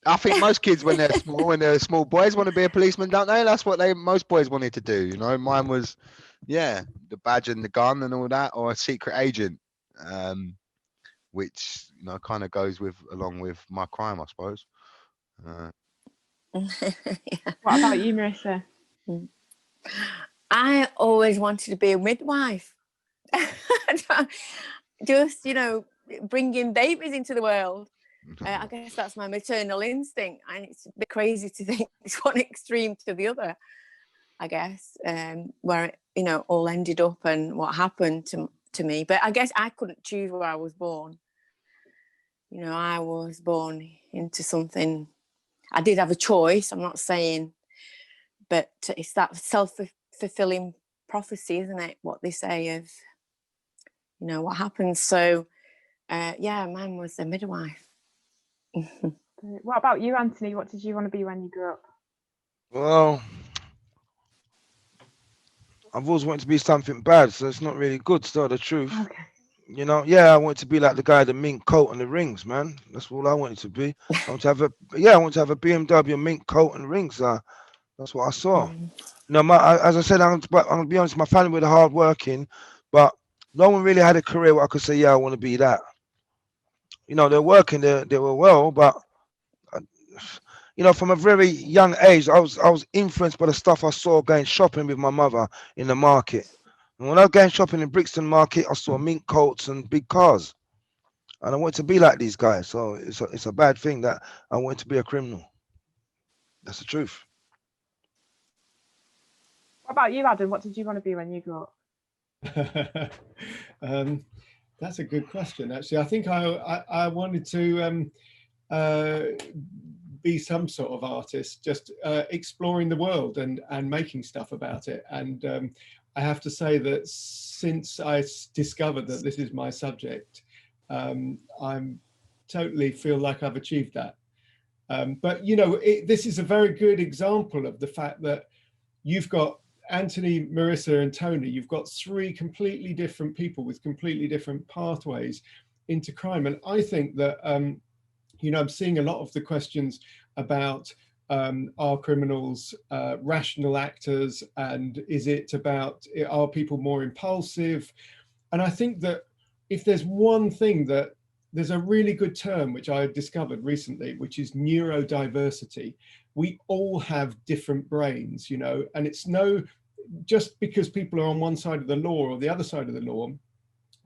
I think most kids, when they're small boys, want to be a policeman, don't they? That's what most boys wanted to do. You know, mine was, yeah, the badge and the gun and all that, or a secret agent, which, you know, kind of goes along with my crime, I suppose. What about you, Marisa? I always wanted to be a midwife. Just, you know, bringing babies into the world. I guess that's my maternal instinct, and it's a bit crazy to think it's one extreme to the other, I guess, where it, you know, all ended up and what happened to me. But I guess I couldn't choose where I was born. You know, I was born into something. I did have a choice, I'm not saying, but it's that self-fulfilling prophecy, isn't it? What they say of, you know, what happens. So, yeah, mine was a midwife. What about you, Anthony? What did you want to be when you grew up? Well, I've always wanted to be something bad, so it's not really good, to tell the truth. Okay. You know, yeah, I wanted to be like the guy, the mink coat and the rings, man. That's all I wanted to be. I want to have a BMW, a mink coat and rings. That's what I saw. You know, as I said, I'm gonna be honest, my family were hard working, but no one really had a career where I could say, yeah, I want to be that. You know, they're working, they were well, but you know, from a very young age, I was influenced by the stuff I saw going shopping with my mother in the market. And when I was going shopping in Brixton Market, I saw mink coats and big cars, and I wanted to be like these guys. So it's a bad thing that I wanted to be a criminal. That's the truth. What about you, Adam? What did you want to be when you grew up? That's a good question, actually. I think I wanted to be some sort of artist, just exploring the world and making stuff about it. And I have to say that since I discovered that this is my subject, I'm totally feel like I've achieved that. But, you know, this is a very good example of the fact that you've got Anthony, Marisa, and Tony. You've got three completely different people with completely different pathways into crime. And I think that, you know, I'm seeing a lot of the questions about are criminals rational actors, and is it about, are people more impulsive? And I think that if there's one thing that, there's a really good term which I discovered recently, which is neurodiversity. We all have different brains, you know, and it's just because people are on one side of the law or the other side of the law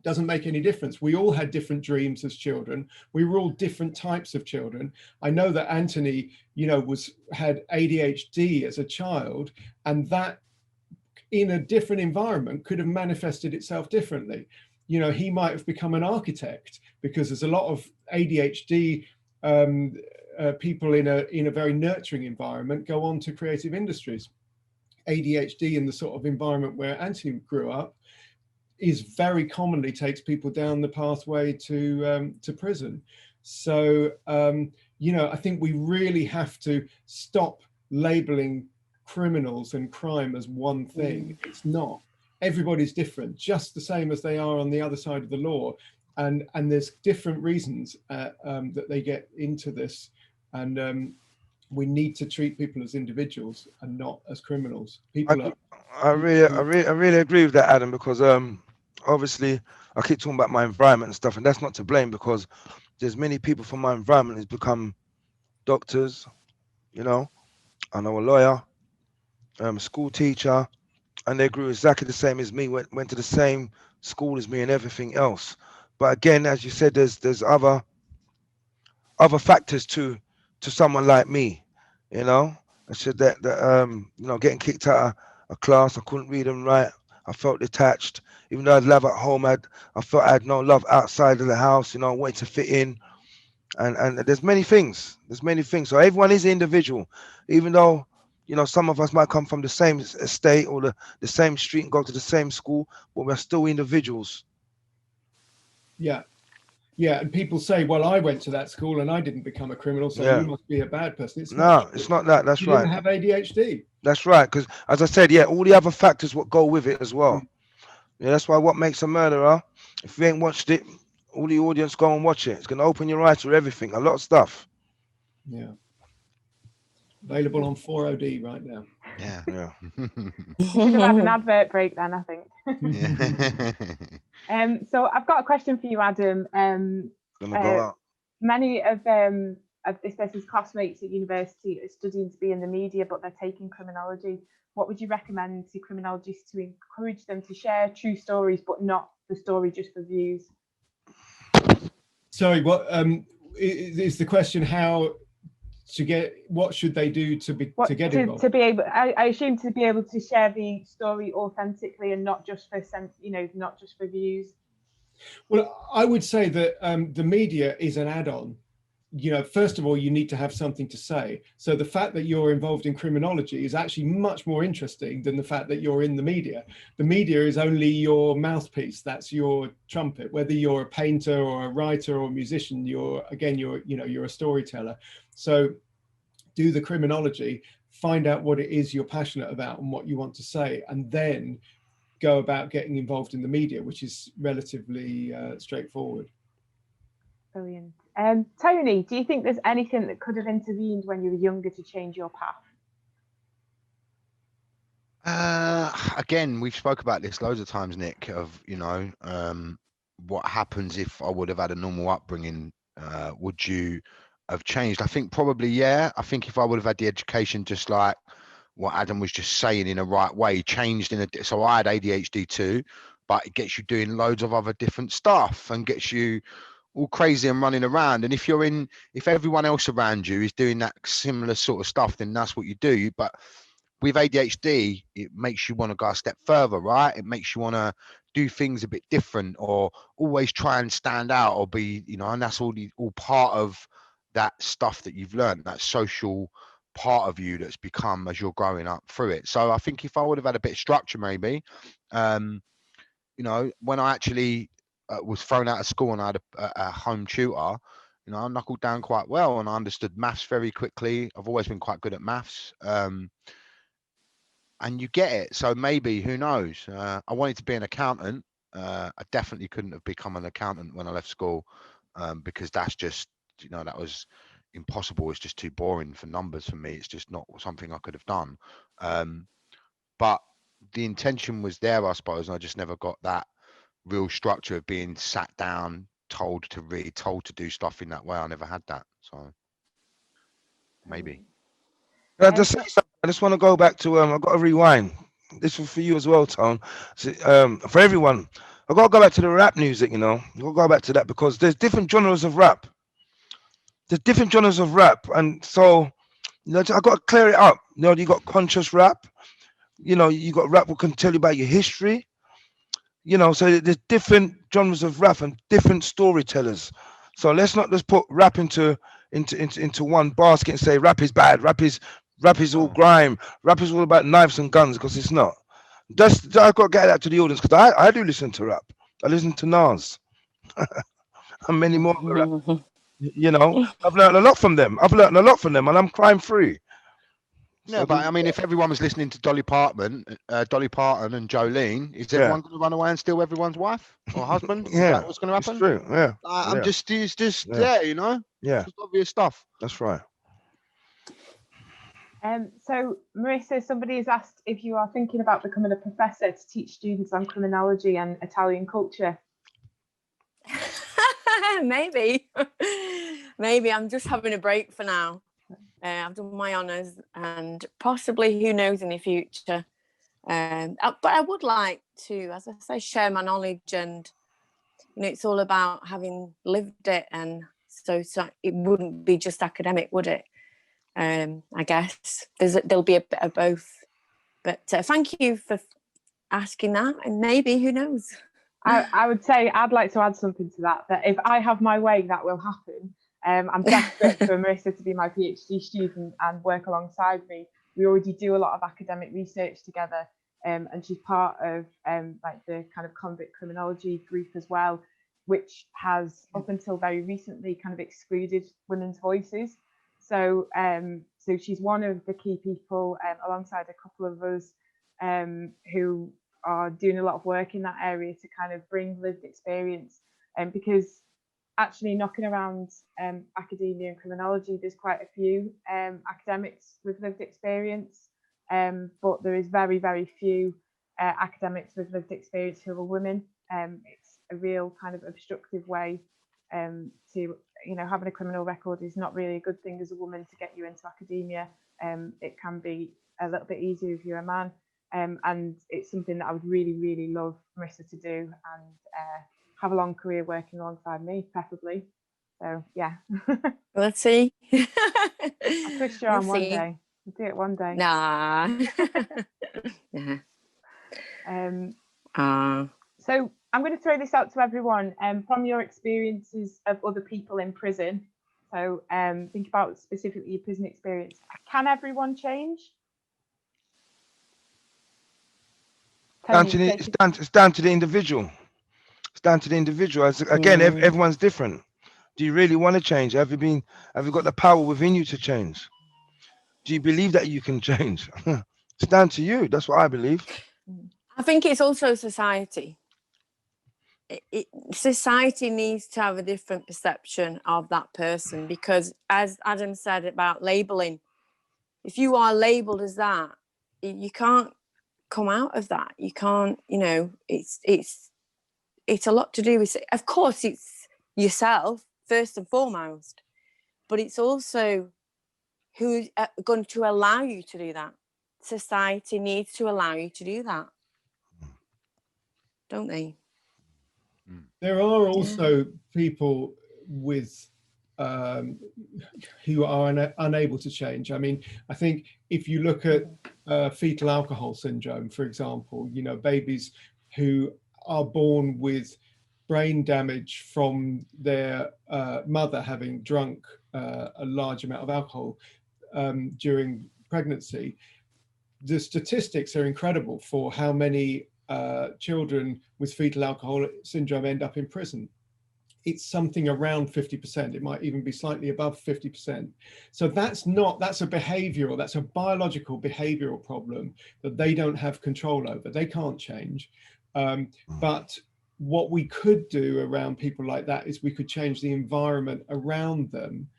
doesn't make any difference. We all had different dreams as children. We were all different types of children. I know that Anthony, you know, had ADHD as a child, and that in a different environment could have manifested itself differently. You know, he might have become an architect because there's a lot of ADHD people in a very nurturing environment go on to creative industries. ADHD in the sort of environment where Anthony grew up is very commonly takes people down the pathway to prison. So, you know, I think we really have to stop labeling criminals and crime as one thing. It's not. everybody's different, just the same as they are on the other side of the law. And there's different reasons that they get into this. And we need to treat people as individuals and not as criminals. I really agree with that, Adam, because obviously I keep talking about my environment and stuff, and that's not to blame, because there's many people from my environment who's become doctors, you know. I know a lawyer, a school teacher, and they grew exactly the same as me, went to the same school as me and everything else. But again, as you said, there's other factors to someone like me, you know. I said that you know, getting kicked out of a class, I couldn't read and write. I felt detached, even though I had love at home. I felt I had no love outside of the house. You know, I wanted to fit in, and there's many things. So everyone is an individual, even though, you know, some of us might come from the same estate or the same street and go to the same school, but we're still individuals. Yeah. Yeah, and people say, well, I went to that school and I didn't become a criminal, so you must be a bad person. It's not that. That's right. You didn't have ADHD. That's right, because as I said, yeah, all the other factors what go with it as well. Yeah, that's why what makes a murderer, if you ain't watched it, all the audience go and watch it. It's going to open your eyes to everything, a lot of stuff. Yeah. Available on 4OD right now. Yeah. We should have had an advert break then, I think. So I've got a question for you, Adam. Many of this person's classmates at university are studying to be in the media, but they're taking criminology. What would you recommend to criminologists to encourage them to share true stories, but not the story just for views? Sorry, what is the question? How to get? What should they do to get involved? To be able, I assume, to be able to share the story authentically and not just for not just for views. Well, I would say that the media is an add-on. You know, first of all, you need to have something to say. So the fact that you're involved in criminology is actually much more interesting than the fact that you're in the media. The media is only your mouthpiece. That's your trumpet. Whether you're a painter or a writer or a musician, you're a storyteller. So do the criminology, find out what it is you're passionate about and what you want to say, and then go about getting involved in the media, which is relatively straightforward. Brilliant. Tony, do you think there's anything that could have intervened when you were younger to change your path? Again, we've spoke about this loads of times, Nick, of, you know, what happens if I would have had a normal upbringing? Would you have changed? I think probably, yeah. I think if I would have had the education, just like what Adam was just saying, in a right way, changed so I had ADHD too, but it gets you doing loads of other different stuff and gets you all crazy and running around. And if everyone else around you is doing that similar sort of stuff, then that's what you do. But with ADHD, it makes you want to go a step further, right? It makes you want to do things a bit different, or always try and stand out, or be, you know, and that's all part of that stuff that you've learned, that social part of you that's become as you're growing up through it. So I think if I would have had a bit of structure, maybe, you know, when I actually was thrown out of school and I had a home tutor, you know, I knuckled down quite well and I understood maths very quickly. I've always been quite good at maths, and you get it. So maybe, who knows? I wanted to be an accountant. I definitely couldn't have become an accountant when I left school, because that's just, you know, that was impossible. It's just too boring for numbers for me. It's just not something I could have done. But the intention was there, I suppose, and I just never got that real structure of being sat down, told to read, told to do stuff in that way. I never had that. So maybe. I just want to go back to I've got to rewind. This was for you as well, Tone. So, for everyone, I've got to go back to the rap music, you know. I've got to go back to that because there's different genres of rap. And so, you know, I've got to clear it up. You know, you got conscious rap. You know, you got rap that can tell you about your history. You know, so there's different genres of rap and different storytellers. So let's not just put rap into one basket and say rap is bad, rap is all grime, rap is all about knives and guns, because it's not. I've got to get that to the audience, because I do listen to rap. I listen to Nas and many more rap. You know, I've learned a lot from them. And I'm crime free. No, but I mean, if everyone was listening to Dolly Parton and Jolene, is everyone going to run away and steal everyone's wife or husband? Is that what's going to happen? It's true. Yeah. I'm just, it's just there, you know. Yeah. It's obvious stuff. That's right. So, Marisa, somebody has asked if you are thinking about becoming a professor to teach students on criminology and Italian culture. Maybe. Maybe. I'm just having a break for now. I've done my honours and possibly, who knows, in the future. But I would like to, as I say, share my knowledge, and you know, it's all about having lived it, and so it wouldn't be just academic, would it? I guess there'll be a bit of both. But thank you for asking that, and maybe, who knows? I would say I'd like to add something to that, that if I have my way, that will happen. I'm desperate for Marisa to be my PhD student and work alongside me. We already do a lot of academic research together, and she's part of like the kind of convict criminology group as well, which has up until very recently kind of excluded women's voices. So so she's one of the key people alongside a couple of us who are doing a lot of work in that area to kind of bring lived experience, because actually knocking around academia and criminology, there's quite a few academics with lived experience, but there is very, very few academics with lived experience who are women. It's a real kind of obstructive way to, you know, having a criminal record is not really a good thing as a woman to get you into academia. It can be a little bit easier if you're a man, and it's something that I would really, really love Marisa to do, and have a long career working alongside me, preferably. So yeah. Let's see. I'll twist your arm one day. We'll do it one day. Nah. Yeah. So I'm going to throw this out to everyone. From your experiences of other people in prison, so think about specifically your prison experience. Can everyone change? It's down to the individual. It's down to the individual. Again, everyone's different. Do you really want to change? Have you got the power within you to change? Do you believe that you can change? It's down to you. That's what I believe. I think it's also society. Society needs to have a different perception of that person, because as Adam said about labeling, if you are labeled as that, you can't come out of that. You can't, you know, it's a lot to do with, of course, it's yourself first and foremost, but it's also who's going to allow you to do that. Society needs to allow you to do that, don't they? There are also people with who are unable to change. I mean, I think if you look at fetal alcohol syndrome, for example, you know, babies who are born with brain damage from their mother having drunk a large amount of alcohol during pregnancy, the statistics are incredible for how many children with fetal alcohol syndrome end up in prison. It's something around 50%. It might even be slightly above 50%. So that's a behavioral, that's a biological behavioral problem that they don't have control over. They can't change. But what we could do around people like that is we could change the environment around them.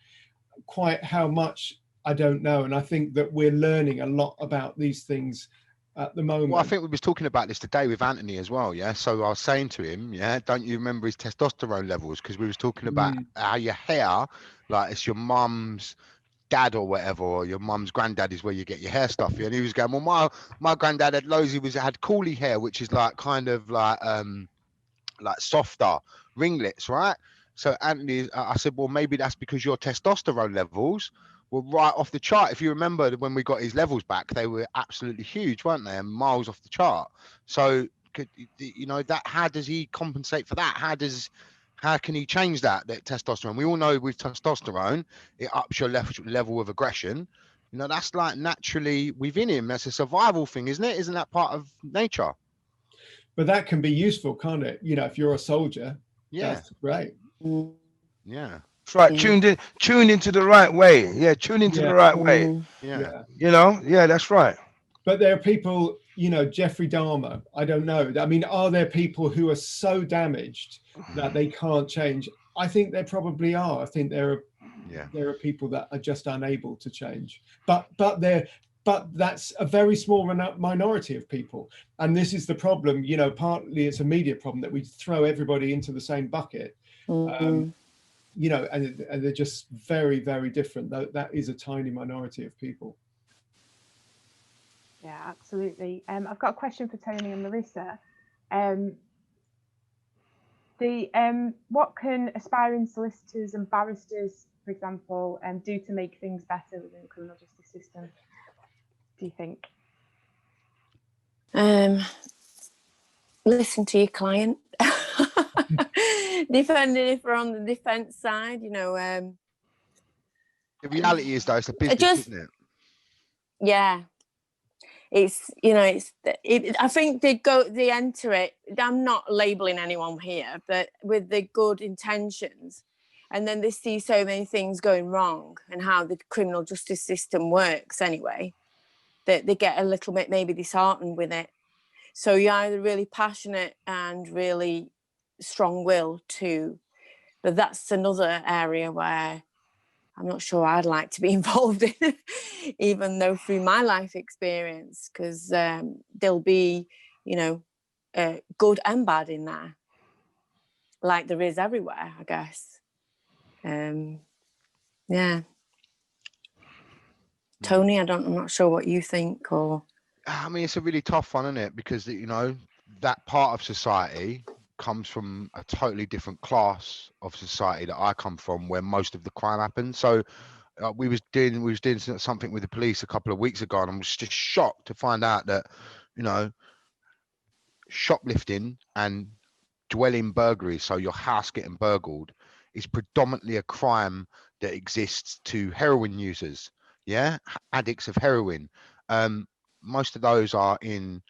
Quite how much, I don't know. And I think that we're learning a lot about these things at the moment. Well, I think we was talking about this today with Anthony as well, yeah? So I was saying to him, yeah, don't you remember his testosterone levels? Because we was talking about how your hair, like it's your mum's dad or whatever, or your mum's granddad is where you get your hair stuff. And he was going, well, my granddad had loads, had coolie hair, which is like kind of like softer ringlets, right? So Anthony, I said, well, maybe that's because your testosterone levels were right off the chart. If you remember when we got his levels back, they were absolutely huge, weren't they? And miles off the chart. So, you know, that, how does he compensate for that? How can he change that testosterone? We all know with testosterone, it ups your level of aggression. You know, that's like naturally within him. That's a survival thing, isn't it? Isn't that part of nature? But that can be useful, can't it? You know, if you're a soldier, yeah, that's great. Yeah. That's right. Yeah. Tuned into the right way. Yeah, tune into the right way. Mm. Yeah. You know, yeah, that's right. But there are people, you know, Jeffrey Dahmer, I don't know. I mean, are there people who are so damaged that they can't change? I think there probably are. I think there are people that are just unable to change. But that's a very small minority of people. And this is the problem, you know, partly it's a media problem that we throw everybody into the same bucket. You know, and they're just very, very different. That is a tiny minority of people. Yeah, absolutely. I've got a question for Tony and Marisa. What can aspiring solicitors and barristers, for example, do to make things better within the criminal justice system, do you think? Listen to your client. Depending if we're on the defence side, you know. The reality is, though, it's a business, isn't it? Yeah. It's, you know, I think they enter it. I'm not labelling anyone here, but with the good intentions, and then they see so many things going wrong and how the criminal justice system works anyway, that they get a little bit maybe disheartened with it. So you're either really passionate and really strong-willed to, but that's another area where I'm not sure I'd like to be involved in, even though through my life experience, because there'll be, you know, good and bad in there, like there is everywhere, I guess. Yeah. Tony, I'm not sure what you think, or. I mean, it's a really tough one, isn't it? Because, you know, that part of society comes from a totally different class of society that I come from, where most of the crime happens. So we was doing something with the police a couple of weeks ago, and I was just shocked to find out that, you know, shoplifting and dwelling burglary, so your house getting burgled, is predominantly a crime that exists to heroin users, addicts of heroin. Most of those are in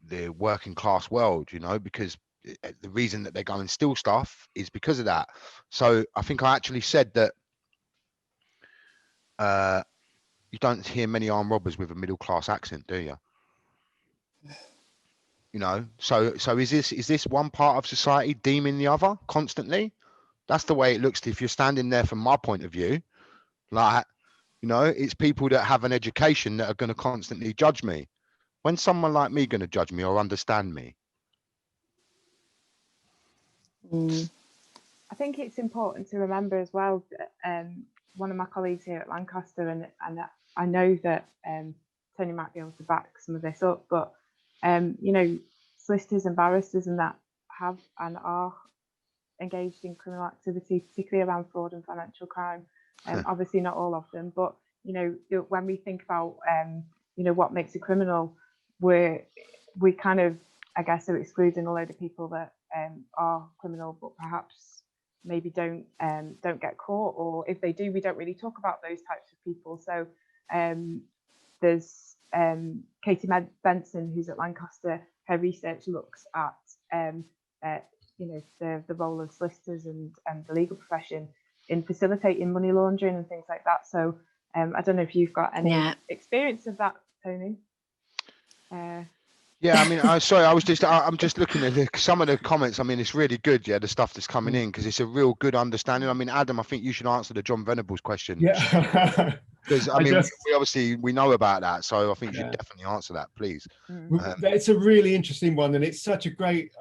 the working class world, you know, because the reason that they go and steal stuff is because of that. So I think I actually said that you don't hear many armed robbers with a middle class accent, do you? You know, so is this one part of society deeming the other constantly? That's the way it looks if you're standing there from my point of view. Like, you know, it's people that have an education that are going to constantly judge me. When's someone like me going to judge me or understand me? I think it's important to remember as well that one of my colleagues here at Lancaster, and I know that Tony might be able to back some of this up, but you know, solicitors and barristers and that have and are engaged in criminal activity, particularly around fraud and financial crime. Obviously not all of them, but you know, when we think about you know, what makes a criminal, we kind of, I guess, are excluding a load of people that are criminal, but perhaps maybe don't get caught, or if they do, we don't really talk about those types of people. So there's Katie Benson, who's at Lancaster. Her research looks at you know, the role of solicitors and the legal profession in facilitating money laundering and things like that. So I don't know if you've got any experience of that, Tony. Yeah, I mean, I'm just looking at some of the comments. I mean, it's really good, the stuff that's coming in, because it's a real good understanding. I mean, Adam, I think you should answer the John Venables question. Yeah. Because I mean, we obviously know about that, so I think you should definitely answer that, please. It's a really interesting one, and it's such a great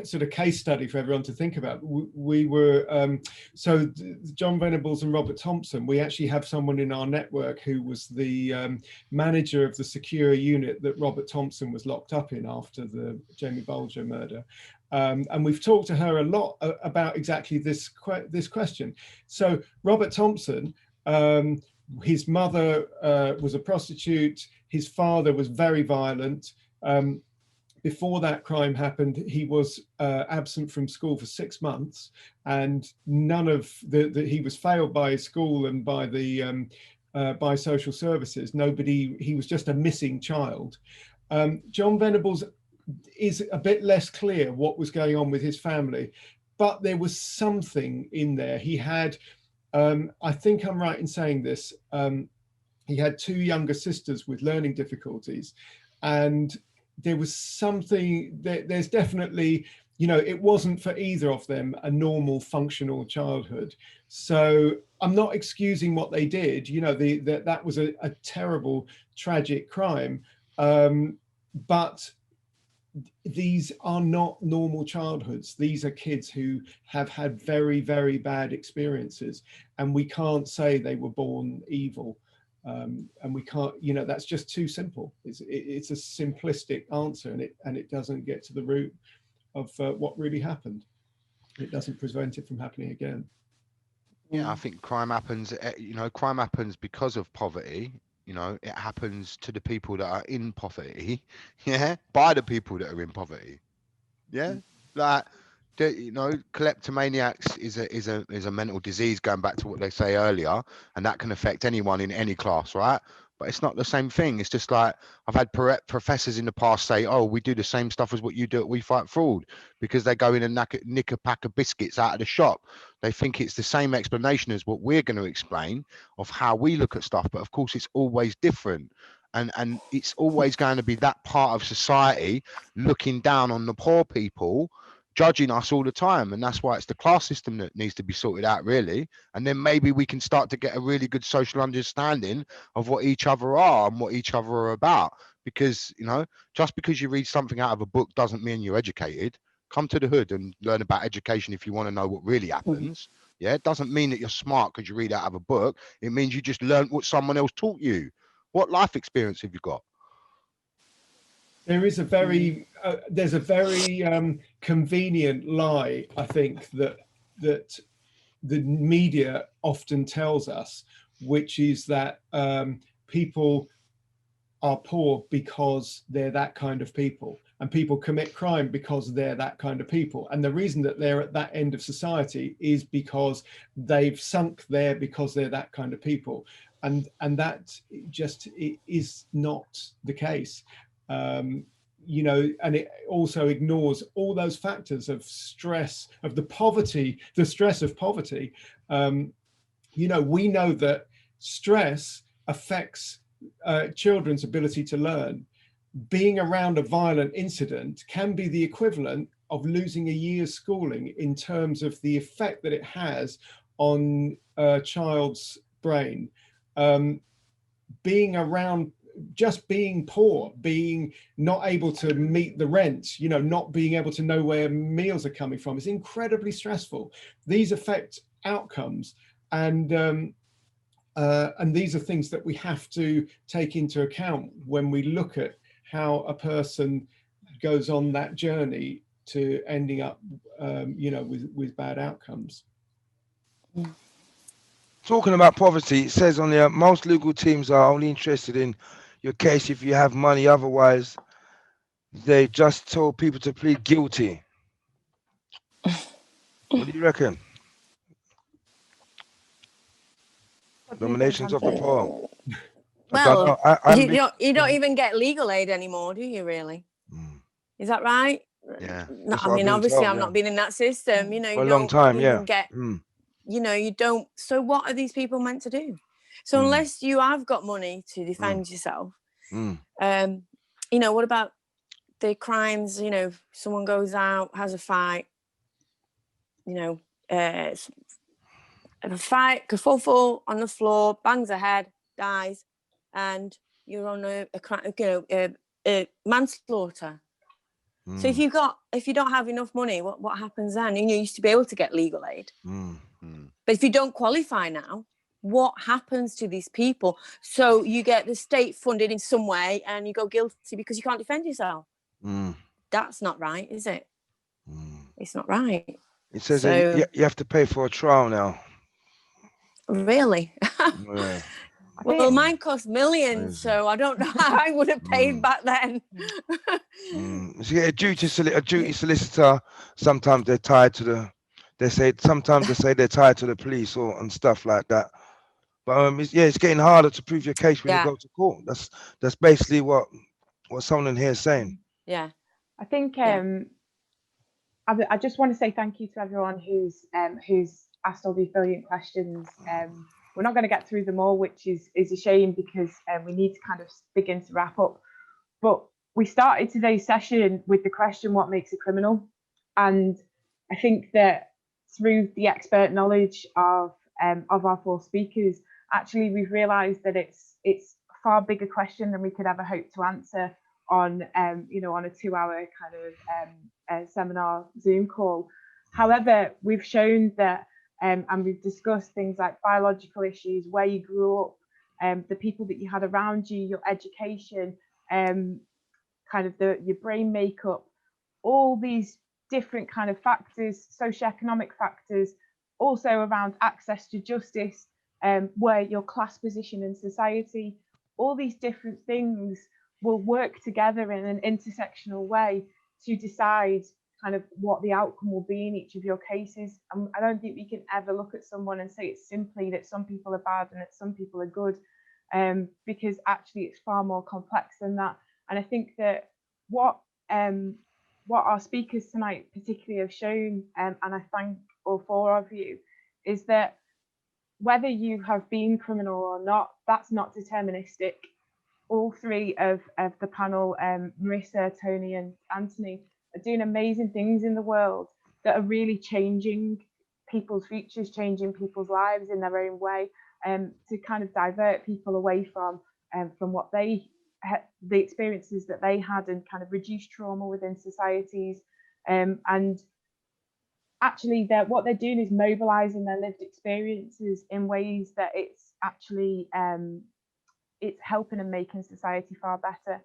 sort of case study for everyone to think about. We were so John Venables and Robert Thompson. We actually have someone in our network who was the manager of the secure unit that Robert Thompson was locked up in after the Jamie Bulger murder. And we've talked to her a lot about exactly this question. So Robert Thompson, his mother was a prostitute. His father was very violent. Before that crime happened, he was absent from school for 6 months, and he was failed by his school and by the by social services. He was just a missing child. John Venables is a bit less clear what was going on with his family. but there was something in there. He had, I think I'm right in saying this, he had 2 younger sisters with learning difficulties, and there was something, there's definitely, you know, it wasn't for either of them a normal functional childhood. So I'm not excusing what they did, you know, that was a terrible, tragic crime. But these are not normal childhoods. These are kids who have had very, very bad experiences, and we can't say they were born evil. And we can't, you know, that's just too simple. It's a simplistic answer, and it doesn't get to the root of what really happened. It doesn't prevent it from happening again. Yeah, I think crime happens, you know, crime happens because of poverty. You know, it happens to the people that are in poverty, yeah, by the people that are in poverty. Yeah, like, you know, kleptomaniacs is a mental disease, going back to what they say earlier, and that can affect anyone in any class, right? But it's not the same thing. It's just like, I've had professors in the past say, oh, we do the same stuff as what you do at We Fight Fraud, because they go in and nick a pack of biscuits out of the shop. They think it's the same explanation as what we're going to explain of how we look at stuff, but of course it's always different. And it's always going to be that part of society looking down on the poor people, judging us all the time. And that's why it's the class system that needs to be sorted out, really. And then maybe we can start to get a really good social understanding of what each other are and what each other are about. Because, you know, just because you read something out of a book doesn't mean you're educated. Come to the hood and learn about education if you want to know what really happens. Yeah, it doesn't mean that you're smart because you read out of a book. It means you just learned what someone else taught you. What life experience have you got? There is a very, there's a very convenient lie, I think, that the media often tells us, which is that people are poor because they're that kind of people, and people commit crime because they're that kind of people. And the reason that they're at that end of society is because they've sunk there because they're that kind of people. And that just is not the case. You know, and it also ignores all those factors of stress, of the poverty, the stress of poverty. You know, we know that stress affects children's ability to learn. Being around a violent incident can be the equivalent of losing a year's schooling in terms of the effect that it has on a child's brain. Being around, just being poor, being not able to meet the rent, you know, not being able to know where meals are coming from is incredibly stressful. These affect outcomes, and these are things that we have to take into account when we look at how a person goes on that journey to ending up, you know, with bad outcomes. Talking about poverty, it says on there, most legal teams are only interested in your case if you have money. Otherwise, they just told people to plead guilty. What do you reckon? Dominations of the poor. Well, you don't even get legal aid anymore, do you, really? Is that right? Yeah. No, I mean, obviously, I've not been in that system. You know, for a long time, yeah. Get, you know, you don't. So what are these people meant to do? So unless you have got money to defend yourself, you know, what about the crimes? You know, someone goes out, has a fight, you know, a fight, kerfuffle on the floor, bangs her head, dies, and you're on a manslaughter. So if you don't have enough money, what happens then? You used to be able to get legal aid, but if you don't qualify now, what happens to these people? So you get the state funded in some way, and you go guilty because you can't defend yourself. That's not right, is it? It's not right. It says that you have to pay for a trial now. Really? Yeah. Well, mine cost millions, so I don't know how I would have paid back then. So you get a duty solicitor. Sometimes they're tied to the. Sometimes they say they're tied to the police and stuff like that. But it's getting harder to prove your case when you go to court. That's basically what someone in here is saying. Yeah, I think I just want to say thank you to everyone who's asked all these brilliant questions. We're not going to get through them all, which is a shame, because we need to kind of begin to wrap up. But we started today's session with the question, what makes a criminal? And I think that through the expert knowledge of our four speakers, actually we've realised that it's a far bigger question than we could ever hope to answer on on a 2-hour kind of seminar Zoom call. However, we've shown that and we've discussed things like biological issues, where you grew up, the people that you had around you, your education, kind of your brain makeup, all these different kind of factors, socioeconomic factors, also around access to justice, where your class position in society, all these different things will work together in an intersectional way to decide kind of what the outcome will be in each of your cases. And I don't think we can ever look at someone and say it's simply that some people are bad and that some people are good, because actually it's far more complex than that. And I think that what our speakers tonight particularly have shown, and I thank all four of you, is that whether you have been criminal or not, that's not deterministic. All three of the panel, Marisa, Tony and Anthony, are doing amazing things in the world that are really changing people's futures, changing people's lives in their own way, to kind of divert people away from what the experiences that they had, and kind of reduce trauma within societies. And actually what they're doing is mobilizing their lived experiences in ways that it's actually it's helping and making society far better.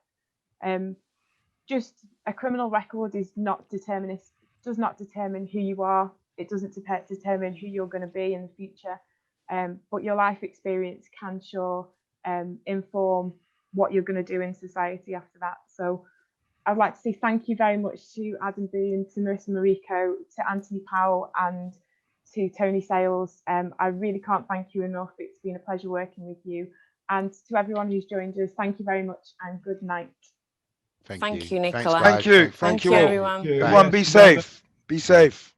Just a criminal record is not determinist, does not determine who you are. It doesn't determine who you're going to be in the future. But your life experience can sure inform what you're going to do in society after that. So I'd like to say thank you very much to Adam Boome, to Marisa Merico, to Anthony Powell and to Tony Sales. I really can't thank you enough. It's been a pleasure working with you. And to everyone who's joined us, thank you very much and good night. Thank you, Nicola. Thank you. Thank you all. everyone. Everyone be safe. Be safe.